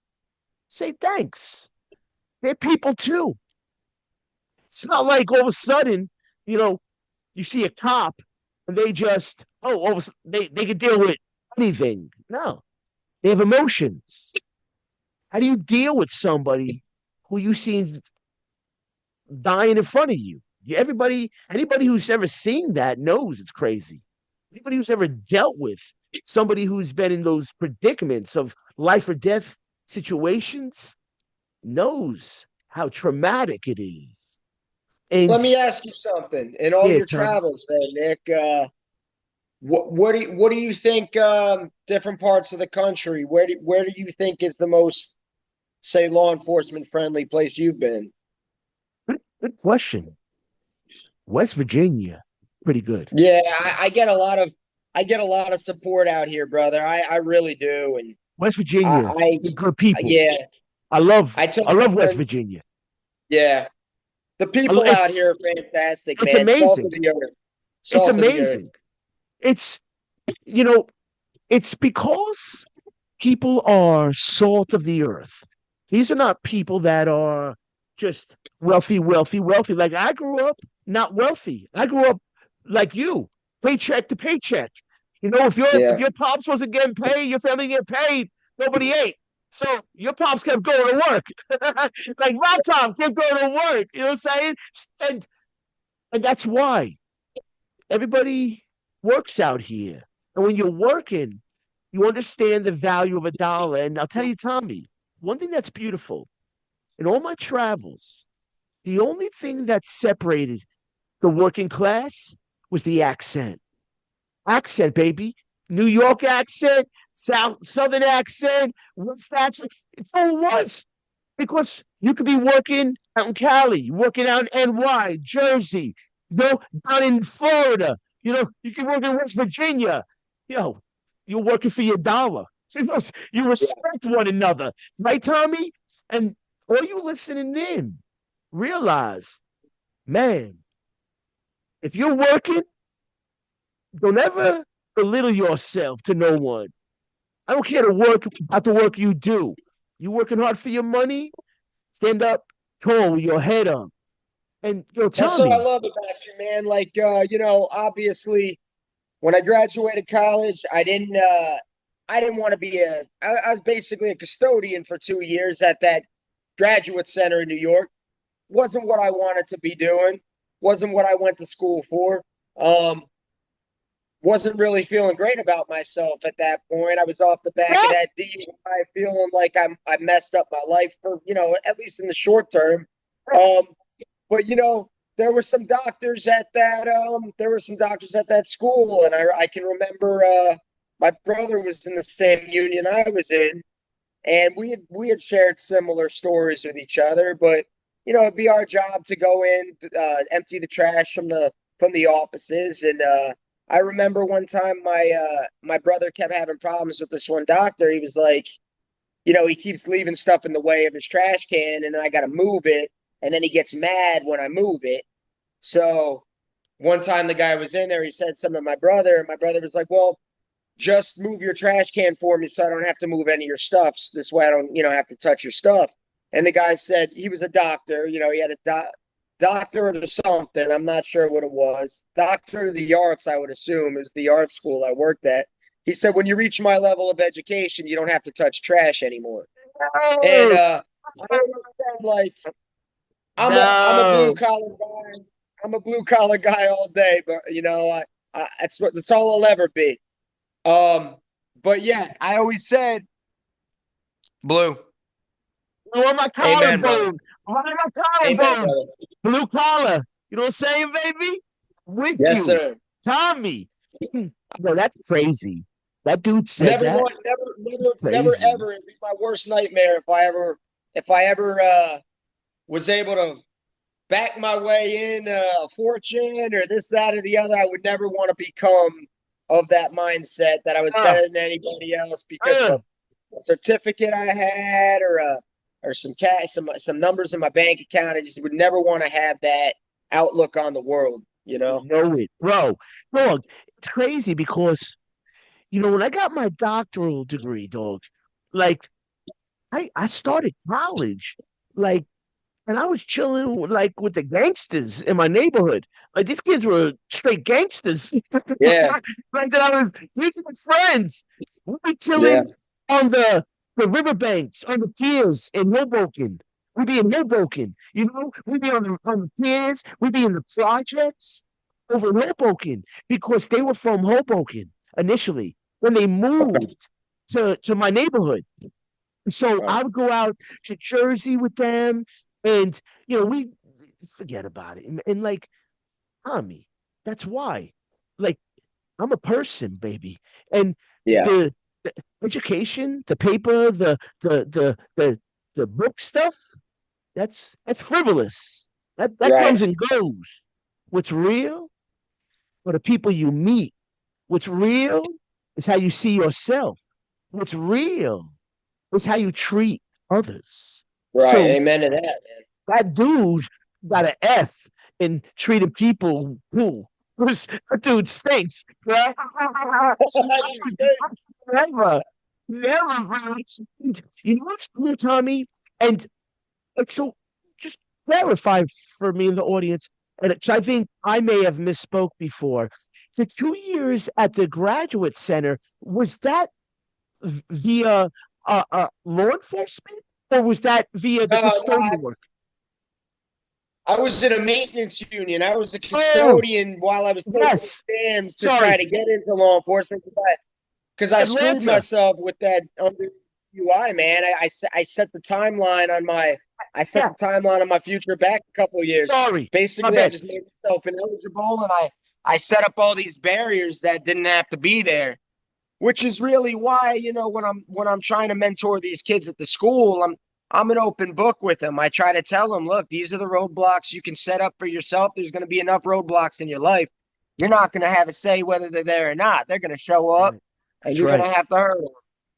say thanks. They're people too. It's not like all of a sudden, you know, you see a cop and they just all of a sudden, they can deal with anything. No, they have emotions. How do you deal with somebody who you see dying in front of you? Anybody who's ever seen that knows it's crazy. Anybody who's ever dealt with somebody who's been in those predicaments of life or death situations knows how traumatic it is. Let And me ask you something. In all yeah, your Tom, travels, there, Nick, what do you think? Different parts of the country. Where do you think is the most, say, law enforcement friendly place you've been? good question. West Virginia, pretty good. Yeah, I get a lot of support out here, brother. I really do, and West I, Virginia, I good people. yeah, I love I tell I my love West friends, Virginia. yeah, the people out It's here are fantastic, it's man. Salt of amazing. the earth, It's salt of the earth. amazing. It's you know, it's because people are salt of the earth. These are not people that are just wealthy, wealthy, wealthy. Like I grew up not wealthy. I grew up like you, paycheck to paycheck. If Yeah, your pops wasn't getting paid, your family get paid, nobody ate. So your pops kept going to work. Like my pop kept going to work. You know what I'm saying? And and that's why everybody works out here. And when you're working, you understand the value of a dollar. And I'll tell you, Tommy, one thing that's beautiful in all my travels, the only thing that separated the working class was the accent. Accent, baby. New York accent, Southern accent, West accent. It's all it was. Because you could be working out in Cali, working out in NY, Jersey, down in Florida. You can work in West Virginia. You know, you're working for your dollar. You yeah. respect one another, right, Tommy? And all you listening in, realize, man, if you're working, don't ever belittle yourself to no one. I don't care about the work you do. You working hard for your money, stand up tall with your head up. And That's what I Tommy, love about you, man. Like, obviously, when I graduated college, I didn't want to be I was basically a custodian for 2 years at that graduate center in New York. Wasn't what I wanted to be doing. Wasn't what I went to school for. Um, wasn't really feeling great about myself at that point. I was off the back of that DUI, feeling like I messed up my life for, at least in the short term. Um, but there were some doctors at that school, and I can remember my brother was in the same union I was in, and we had shared similar stories with each other. But it'd be our job to go in, empty the trash from the offices, and I remember one time my brother kept having problems with this one doctor. He was like, he keeps leaving stuff in the way of his trash can, and then I got to move it, and then he gets mad when I move it. So one time the guy was in there, he said something to my brother, and my brother was like, "Well, just move your trash can for me so I don't have to move any of your stuff. So this way I don't, have to touch your stuff." And the guy said he was a doctor, he had a doctorate or something. I'm not sure what it was. Doctor of the arts, I would assume, is the art school I worked at. He said, when you reach my level of education, you don't have to touch trash anymore. And oh, I always said like I'm a blue No. collar guy. I'm a blue collar guy all day, but that's all I'll ever be. Um, but yeah, I always said blue. I want my Amen, brother. collarbone. I want my Amen, collarbone. brother. Blue collar. You know what I'm saying, baby? With Yes, you. sir. Tommy. No, that's crazy. That dude said Never that. want, never, It's never, never, crazy. ever. It'd be my worst nightmare if I ever was able to back my way in a fortune or this, that, or the other. I would never want to become of that mindset that I was Uh, better than anybody else because uh, of a certificate I had or some cash, some numbers in my bank account. I just would never want to have that outlook on the world. You you know? know it. Bro, dog, it's crazy because, when I got my doctoral degree, dog, like, I started college. Like, and I was chilling like with the gangsters in my neighborhood. Like these kids were straight gangsters. Yeah, Like that I was making friends. We were yeah, chilling on the riverbanks, on the piers in Hoboken. We'd be in Hoboken, we'd be on the piers, we'd be in the projects over in Hoboken because they were from Hoboken initially when they okay, moved to my neighborhood. So right, I would go out to Jersey with them, and we forget about it. And like Tommy, that's why. Like I'm a person, baby, and yeah, the education, the paper, the book stuff. That's frivolous. That right, comes and goes. What's real are the people you meet. What's real is how you see yourself. What's real is how you treat others. right. So Amen to that, that dude got an F in treating people who that dude stinks. Right? man. You stink. Never, never. Bro. You know what's cool, Tommy? And so just clarify for me in the audience, and I think I may have misspoke before. The 2 years at the graduate center, was that via law enforcement, or was that via the No, no, custodial work? I was in a maintenance union. I was a Oh, custodian while I was taking yes. exams to try Sorry, to get into law enforcement because I screwed Atlanta. myself with that under UI, man. I set the timeline on my I set Yeah, the timeline on my future back a couple of years. sorry. My Basically, I bad. just made myself ineligible, and I set up all these barriers that didn't have to be there, which is really why when I'm trying to mentor these kids at the school, I'm an open book with them. I try to tell them, look, these are the roadblocks you can set up for yourself. There's going to be enough roadblocks in your life. You're not going to have a say whether they're there or not. They're going to show up, Right. and That's you're going right. to have to hurdle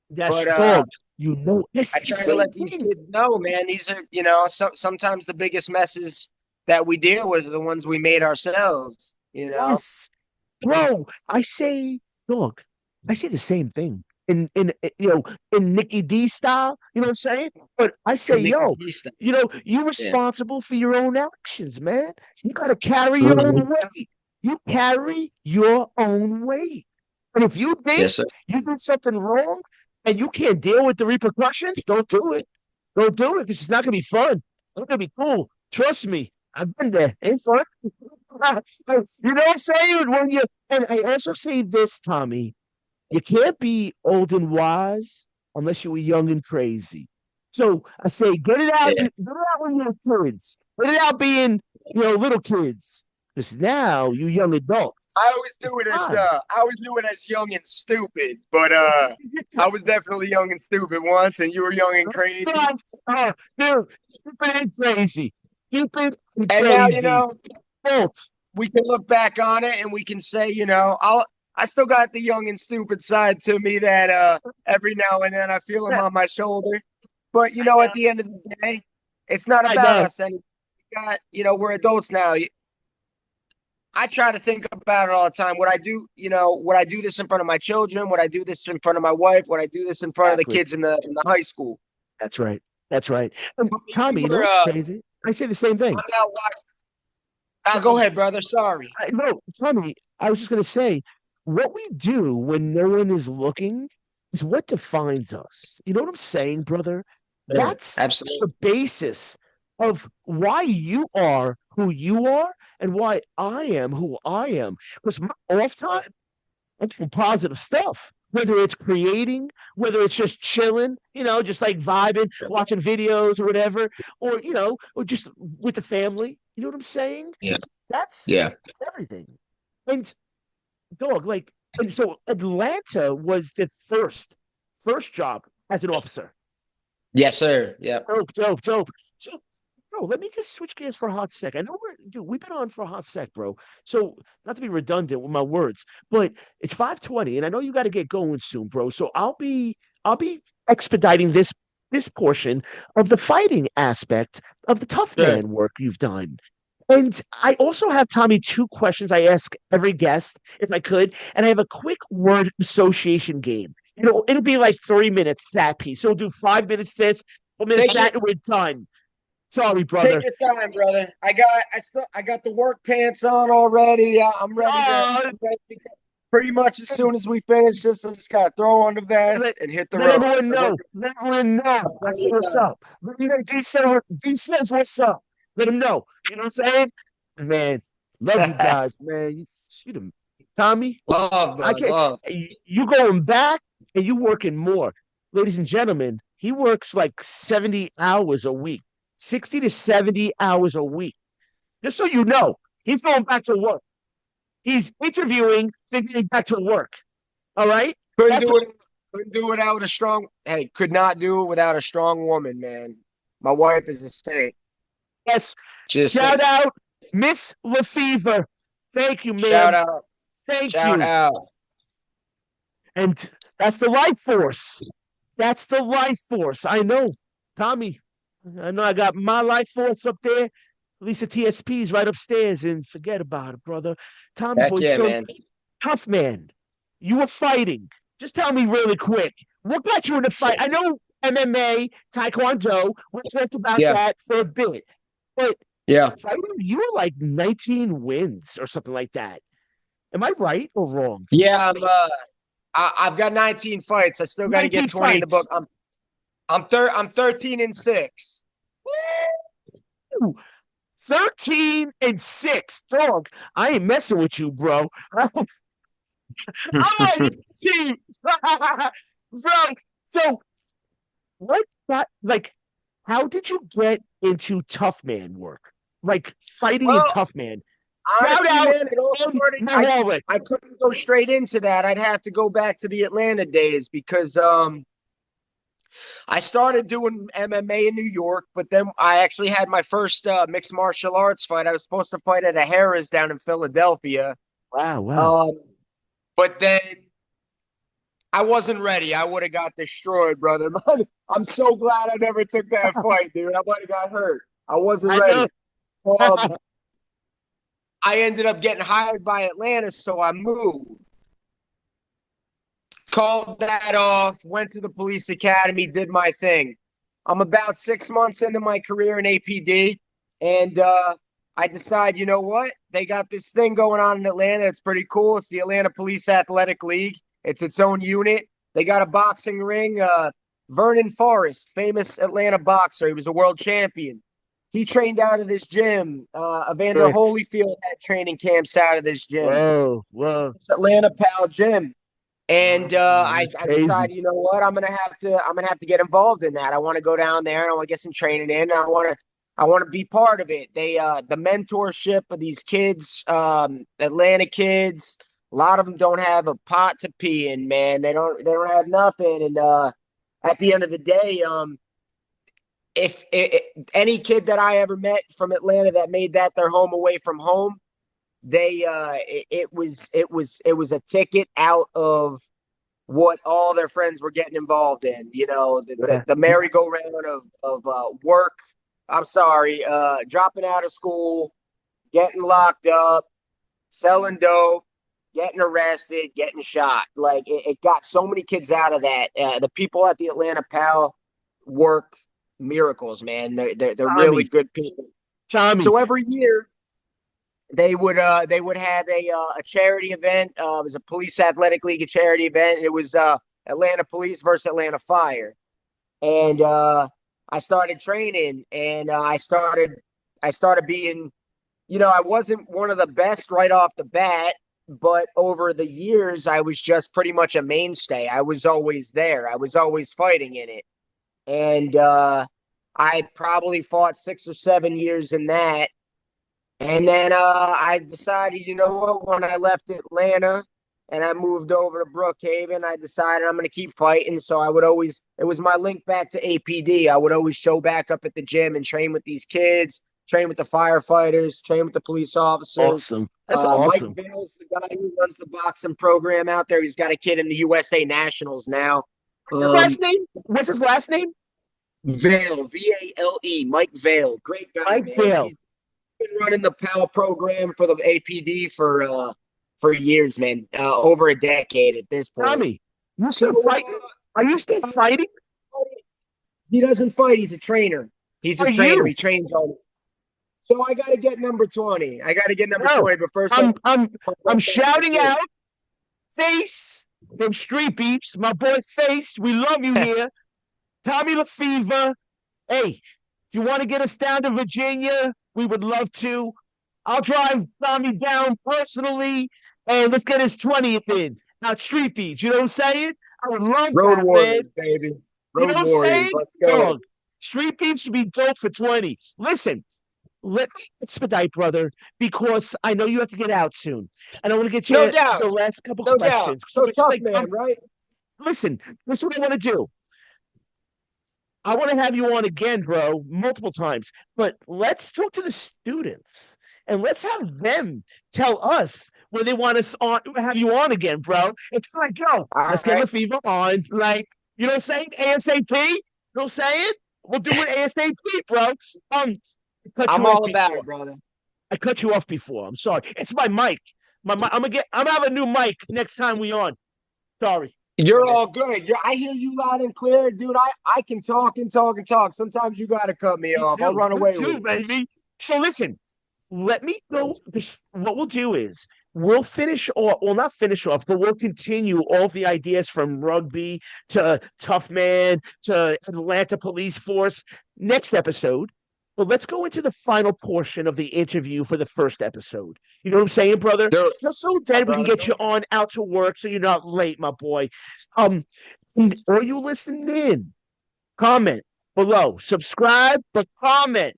them. That's But dog. It's I the try to same let these thing. kids know, man. These are sometimes the biggest messes that we deal with are the ones we made ourselves. Yes, bro. Dog. I say the same thing in Nikki D style. You know what I'm saying? But I say, Nicky yo, D stuff. you're Yeah. responsible for your own actions, man. You gotta carry your Mhm. own weight. You carry your own weight. And if you think Yes, sir. you did something wrong and you can't deal with the repercussions, don't do it. Don't do it because it's not gonna be fun. It's not gonna be cool. Trust me. I've been there. Ain't fun. You know what I'm saying? And I also say this, Tommy, you can't be old and wise unless you were young and crazy. So I say, Yeah. get it out when you're kids. Get it out being, little kids. Because now you young adults. I always It's knew it as fine. I always knew it as young and stupid, but I was definitely young and stupid once, and you were young and crazy. Oh, dude, stupid and crazy. Stupid and And now, crazy. Adults. we can look back on it and we can say, I still got the young and stupid side to me that every now and then I feel him Yeah, on my shoulder. But I know. at the end of the day, it's not I about know. us anymore. We're adults now. I try to think about it all the time. Would I do this in front of my children? Would I do this in front of my wife? Would I do this in front of the Exactly. kids in the high school? That's right. That's right. But we Tommy, you know were what's crazy? I say the same thing. I'm now go ahead, brother. Sorry. No, Tommy, I was just going to say, what we do when no one is looking is what defines us. You know what I'm saying, brother? Yeah, That's the absolutely. basis of why you are who you are and why I am who I am. Because my off time, I'm doing positive stuff. Whether it's creating, whether it's just chilling, just like vibing, watching videos or whatever, or just with the family. You know what I'm saying? Yeah. That's Yeah. everything. And dog, and so Atlanta was the first job as an officer. Yes, sir. Yep. Dope, dope, dope. So, bro, let me just switch gears for a hot sec. I know we've been on for a hot sec, bro. So, not to be redundant with my words, but it's 5:20, and I know you got to get going soon, bro. So, I'll be expediting this portion of the fighting aspect of the tough Sure. man work you've done. And I also have, Tommy, two questions I ask every guest, if I could. And I have a quick word association game. It'll be like 3 minutes, that piece. So we'll do 5 minutes this, 4 minutes Take your that, and we're done. Sorry, take brother. your time, brother. I got the work pants on already. Oh, I'm ready to go. Pretty much as soon as we finish this, I just gotta throw on the let, vest and hit the let road. everyone So we're know. Let everyone know. I plenty said, of what's time. up? D says, what's up? Let him know. You know what I'm saying? Man, love you guys, man. Tommy, Love, I bud, can't. love. You going back and you working more, ladies and gentlemen. He works like 70 hours a week, 60 to 70 hours a week. Just so you know, he's going back to work. He's interviewing, then getting back to work. All right, Couldn't that's do it. Couldn't do it without a strong. Hey, could not do it without a strong woman, man. My wife is a saint. yes. Just Shout saying. out, Miss Lefever. Thank you, Shout ma'am. out. Thank Shout you. out. And that's the life force. That's the life force. I know, Tommy. I know I got my life force up there. Lisa TSP's right upstairs, and forget about it, brother. Tommy Heck boy, yeah, so man. tough man. You were fighting. Just tell me really quick. What got you in the fight? I know MMA, Taekwondo. We talked about Yeah. that for a bit, but Yeah. fighting, you were like 19 wins or something like that. Am I right or wrong? Yeah. I've got 19 fights. I still got to get 19 20 in the book. fights. I'm 13-6. Woo! 13-6. Dog, I ain't messing with you, bro. I'm like, see, bro. So, what got, how did you get into tough man work? Like, fighting in Well, tough man. Shout honestly, out, man, it all Ed started. Mahalik. I couldn't go straight into that. I'd have to go back to the Atlanta days because I started doing MMA in New York, but then I actually had my first mixed martial arts fight. I was supposed to fight at a Harrah's down in Philadelphia. Wow, wow. Um, but then I wasn't ready. I would have got destroyed, brother. I'm so glad I never took that fight, dude. I might have got hurt. I wasn't I know. ready. Um, I ended up getting hired by Atlanta, so I moved. Called that off, went to the police academy, did my thing. I'm about 6 months into my career in APD, and I decide, you know what? They got this thing going on in Atlanta. It's pretty cool. It's the Atlanta Police Athletic League. It's its own unit. They got a boxing ring. Vernon Forrest, famous Atlanta boxer. He was a world champion. He trained out of this gym. Evander Sick. Holyfield had training camps out of this gym. Whoa, whoa. It's Atlanta Pal Gym. And That's I crazy. decided, you know what, I'm gonna have to get involved in that. I want to go down there and I want to get some training in. I want to be part of it. The mentorship of these kids, Atlanta kids, a lot of them don't have a pot to pee in, man. They don't have nothing. And at the end of the day, if any kid that I ever met from Atlanta that made that their home away from home, it was a ticket out of what all their friends were getting involved in. You know, Yeah. the merry-go-round of work. I'm sorry, dropping out of school, getting locked up, selling dope, getting arrested, getting shot. Like it got so many kids out of that. The people at the Atlanta Pal work miracles, man. They're really Tommy, good people. Tommy. So every year they would have a charity event. It was a police athletic league, a charity event. It was Atlanta Police versus Atlanta Fire, and I started training, and I started being, I wasn't one of the best right off the bat, but over the years, I was just pretty much a mainstay. I was always there. I was always fighting in it. And I probably fought 6 or 7 years in that. And then I decided, you know what, when I left Atlanta and I moved over to Brookhaven, I decided I'm going to keep fighting. So it was my link back to APD. I would always show back up at the gym and train with these kids, train with the firefighters, train with the police officers. Awesome. That's Mike awesome. Vale's the guy who runs the boxing program out there. He's got a kid in the USA Nationals now. What's his last name? What's his last name? Vale, Vale, Mike Vale. Great guy, Mike man. Vale. He's been running the PAL program for the APD for years, man. Over a decade at this point. Tommy, you So still fighting? Are you still fighting? he doesn't fight. He's a trainer. He's a Are trainer. you? He trains on. So I got to get number 20. I got to get number No. 20. But first, I'm shouting out Face from Street Beefs. My boy Face, we love you here. Tommy Lefever. Hey, if you want to get us down to Virginia, we would love to. I'll drive Tommy down personally, and let's get his 20th in. Now, Street Beefs, you know what I'm saying? I would love Road that, man. Warriors, baby. You know Road what I'm Warriors. saying? Let's go. Dog, Street Beefs should be dope for 20. Listen, let me expedite, brother, because I know you have to get out soon. And I want to get you No doubt. the last couple No doubt. questions. So It's tough, like, man, right? listen, this is what I want to do. I want to have you on again, bro, multiple times. But let's talk to the students and let's have them tell us where they want us on, have you on again, bro. It's like, yo, All let's get right. Lefever on. Like, you know what I'm saying? ASAP. You know what I'm saying? We'll do it ASAP, bro. I cut I'm you off all about before. it, brother. I cut you off before. I'm sorry. It's my mic. I'm gonna have a new mic next time we on. Sorry. You're all good. I hear you loud and clear, dude. I can talk and talk and talk. Sometimes you got to cut me off. I'll run You away with too, it. baby. So listen, let me go. What we'll do is we'll finish off, well, not finish off, but we'll continue all the ideas from rugby to Tough Man to Atlanta Police Force next episode. But let's go into the final portion of the interview for the first episode. You know what I'm saying, brother? Dude, Just so that we can brother. get you on out to work so you're not late, my boy. Are you listening in? Comment below, subscribe, but comment.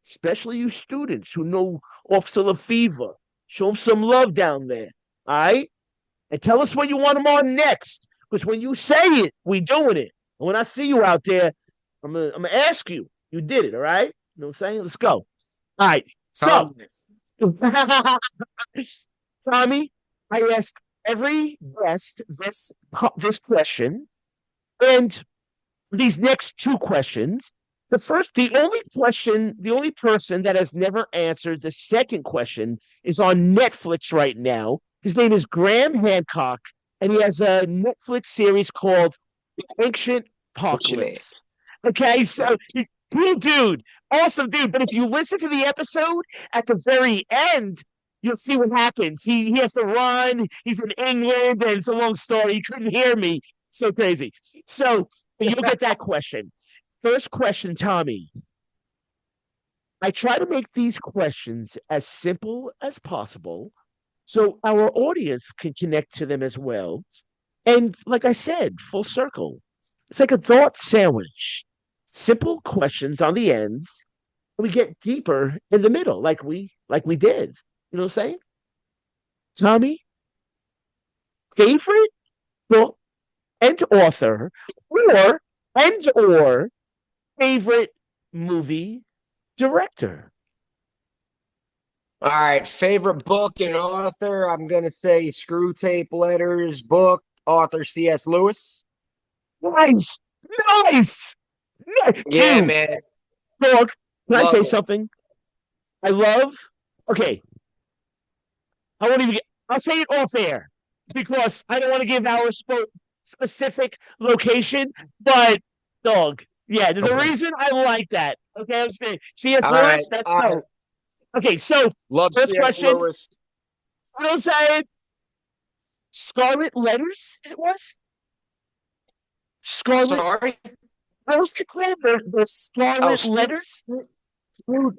Especially you students who know Officer Lefever. Show them some love down there. All right? And tell us when you want them on next. Because when you say it, we doing it. And when I see you out there, I'm gonna ask you. You did it, all right? You know what I'm saying? Let's go. All right. So, Tommy, I ask every guest this question. And these next two questions. The only person that has never answered the second question is on Netflix right now. His name is Graham Hancock, and he has a Netflix series called Ancient Apocalypse. Okay, so he's cool dude, awesome dude. But if you listen to the episode at the very end, you'll see what happens. He has to run. He's in England, and it's a long story. He couldn't hear me. So crazy. So you'll get that question. First question, Tommy. I try to make these questions as simple as possible so our audience can connect to them as well. And like I said, full circle. It's like a thought sandwich. Simple questions on the ends. We get deeper in the middle, like we did. You know what I'm saying? Tommy, favorite book and author, or favorite movie director? All right. Favorite book and author? I'm going to say Screw Tape Letters book, author C.S. Lewis. Nice. Nice. Yeah, Dude, man. look, can I Love say it. something? I love, okay, I won't even get, I'll say it off air because I don't want to give our specific location, but dog, yeah, there's a Okay. reason I like that. Okay, I'm saying C.S. All Lewis, right. that's All right. dope. Okay, so Love first C.S. question, Lewis. you know what I'm saying? Scarlet Letters, it was? Scarlet Sorry? What's the clue? The Oh, scarlet letters? screw,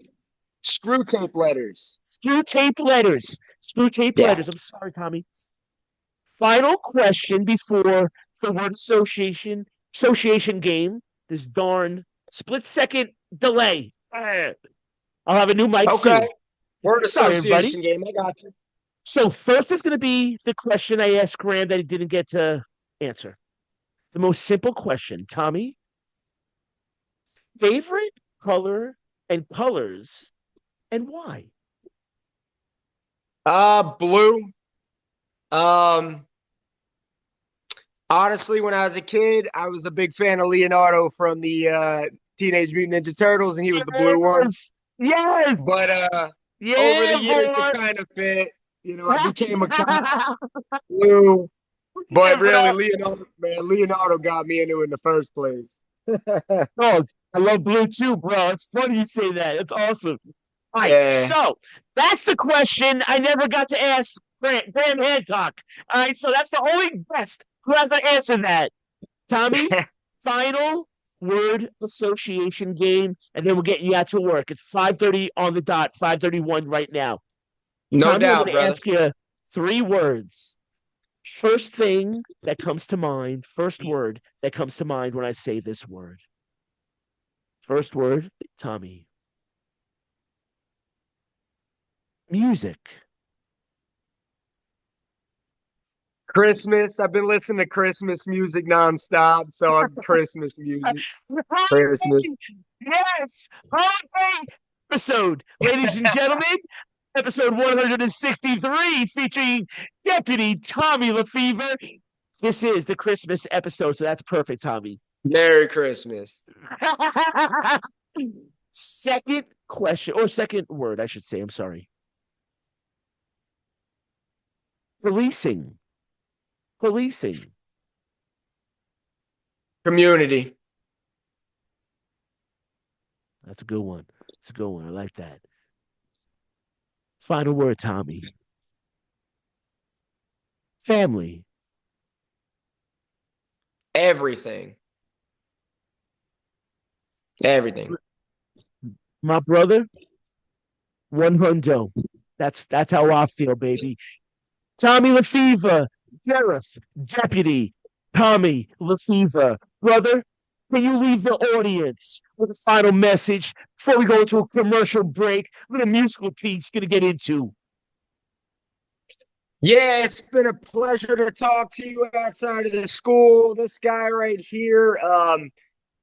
screw tape letters. Screw tape letters. Screw tape Yeah. letters. I'm sorry, Tommy. Final question before the word association game. This darn split second delay. I'll have a new mic Okay. soon. Word Sorry, everybody. association game. I got you. So first is going to be the question I asked Graham that he didn't get to answer. The most simple question, Tommy. Favorite color and colors and why? Blue. Um, Honestly, when I was a kid, I was a big fan of Leonardo from the Teenage Mutant Ninja Turtles, and he was the blue one. Yes, yes, But over the yeah, years, it boy. kind of fit. I became a cop, blue. But Yeah, really, bro. Leonardo, man, Leonardo got me into it in the first place. Oh, I love blue too, bro. It's funny you say that. It's awesome. All right, Yeah. so that's the question I never got to ask Graham Hancock. All right, so that's the only guest who has to answer that. Tommy, final word association game, and then we'll get you out to work. It's 5:30 on the dot, 5:31 right now. No Tommy, I'm doubt, going to brother. ask you three words. First thing that comes to mind, first word that comes to mind when I say this word. First word, Tommy. Music. Christmas. I've been listening to Christmas music nonstop, so I'm Christmas music. Christmas. Yes, holiday episode, ladies and gentlemen. Episode 163 featuring Deputy Tommy Lefever. This is the Christmas episode, so that's perfect, Tommy. Merry Christmas. Second question, or second word, I should say. I'm sorry. Policing. Policing. Community. That's a good one. It's a good one. I like that. Final word, Tommy. Family. Everything. Everything. My brother, one hundo. That's how I feel, baby. Tommy Lefever, Sheriff, Deputy, Tommy Lefever. Brother, can you leave the audience with a final message before we go into a commercial break with a musical piece going to get into? Yeah, it's been a pleasure to talk to you outside of the school. This guy right here,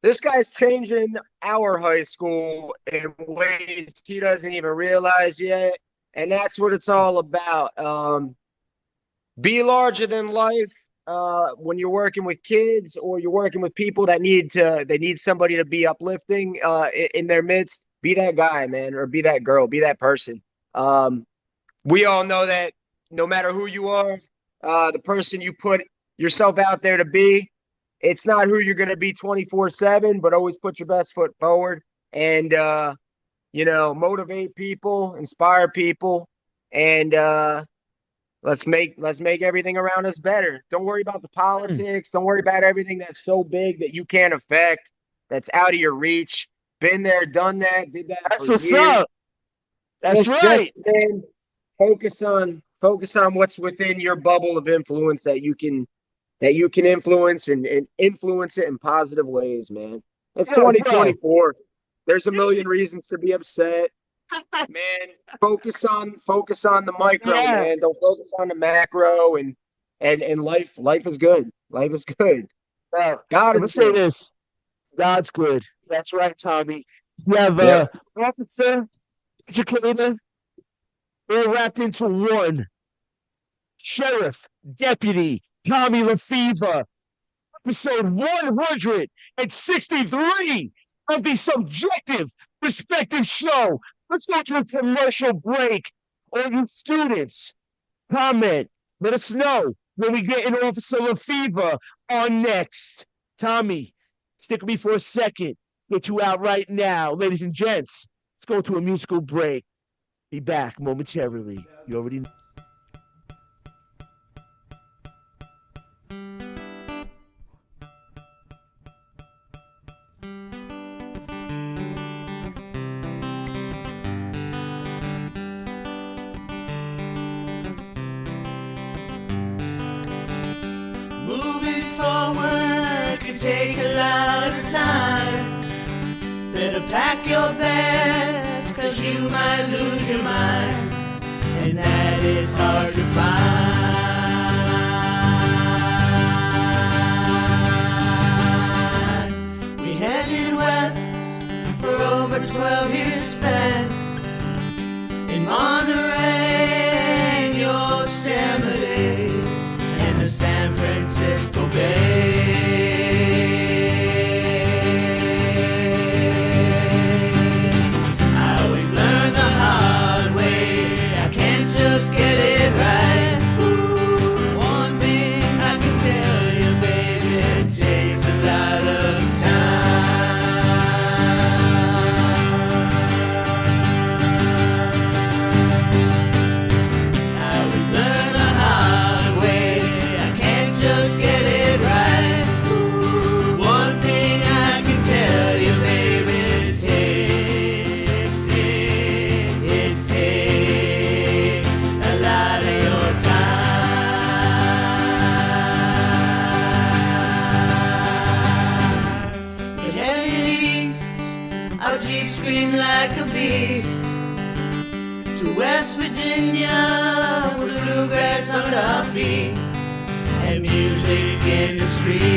this guy's changing our high school in ways he doesn't even realize yet. And that's what it's all about. Be larger than life when you're working with kids or you're working with people that need somebody to be uplifting in their midst. Be that guy, man, or be that girl, be that person. We all know that no matter who you are, the person you put yourself out there to be, it's not who you're going to be 24/7, but always put your best foot forward and motivate people, inspire people, and let's make everything around us better. Don't worry about the politics. Don't worry about everything that's so big that you can't affect, that's out of your reach. Been there, done that, did that That's for what's years. up. That's right. Just man, focus on what's within your bubble of influence that you can influence and influence it in positive ways, man. It's Yo, bro. 2024. There's a million reasons to be upset. Man, focus on the micro, Yeah. man. Don't focus on the macro and life is good. Life is good. Bro, God I'm is going to say good. this. God's good. That's right, Tommy. You have Yep. officer, educator, all wrapped into one. Sheriff, Deputy, Tommy Lefever, episode 163 of the Subjective Perspective Show. Let's go to a commercial break. All you students, comment. Let us know when we get an Officer Lefever on next. Tommy, stick with me for a second. Get you out right now. Ladies and gents, let's go to a musical break. Be back momentarily. You already know. take a lot of time. Better pack your bags, 'cause you might lose your mind, and that is hard to find. We headed west for over 12 years spent in Monterey, Yosemite, and the San Francisco Bay. I always learn the hard way, I can't just get it right. One thing I can tell you, baby, it takes a lot of West Virginia, with bluegrass under our feet and music in the streets.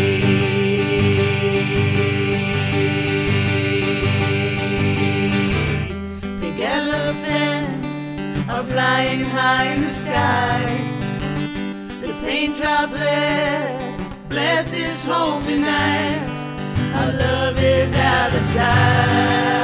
Big elephants are flying high in the sky. There's paint droplets, bless this home tonight. Our love is out of sight.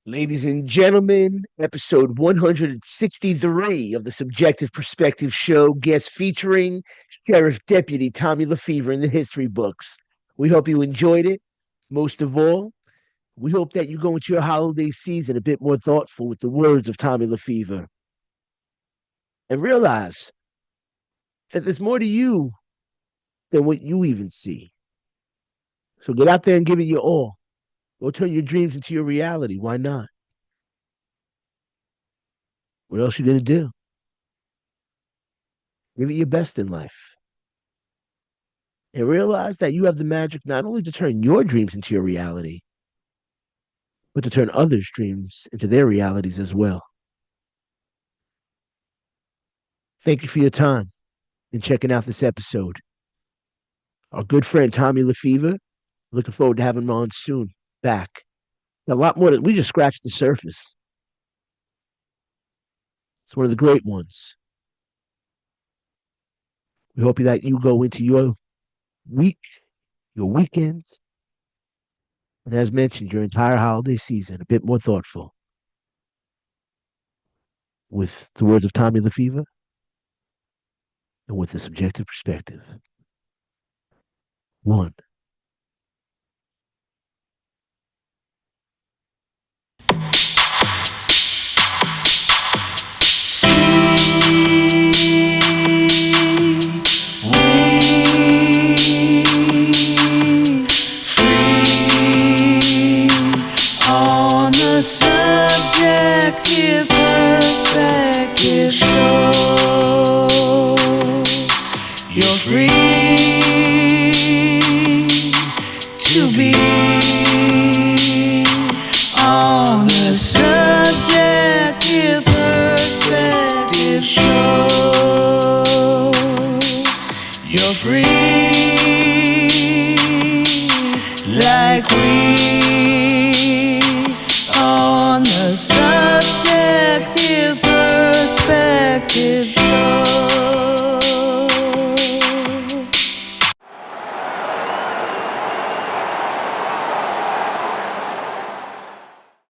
Ladies and gentlemen, episode 163 of the Subjective Perspective Show, guest featuring Sheriff Deputy Tommy Lefever in the history books. We hope you enjoyed it. Most of all, we hope that you go into your holiday season a bit more thoughtful with the words of Tommy Lefever. And realize that there's more to you than what you even see. So get out there and give it your all. Go turn your dreams into your reality. Why not? What else you gonna do? Give it your best in life. And realize that you have the magic not only to turn your dreams into your reality, but to turn others' dreams into their realities as well. Thank you for your time in checking out this episode. Our good friend Tommy Lefever, looking forward to having him on soon. Back. A lot more. We just scratched the surface. It's one of the great ones. We hope that you go into your week, your weekends, and as mentioned, your entire holiday season a bit more thoughtful. With the words of Tommy Lefever and with the subjective perspective. One. Subjective Perspective Show. You're free to be on the Subjective Perspective Show. You're free like we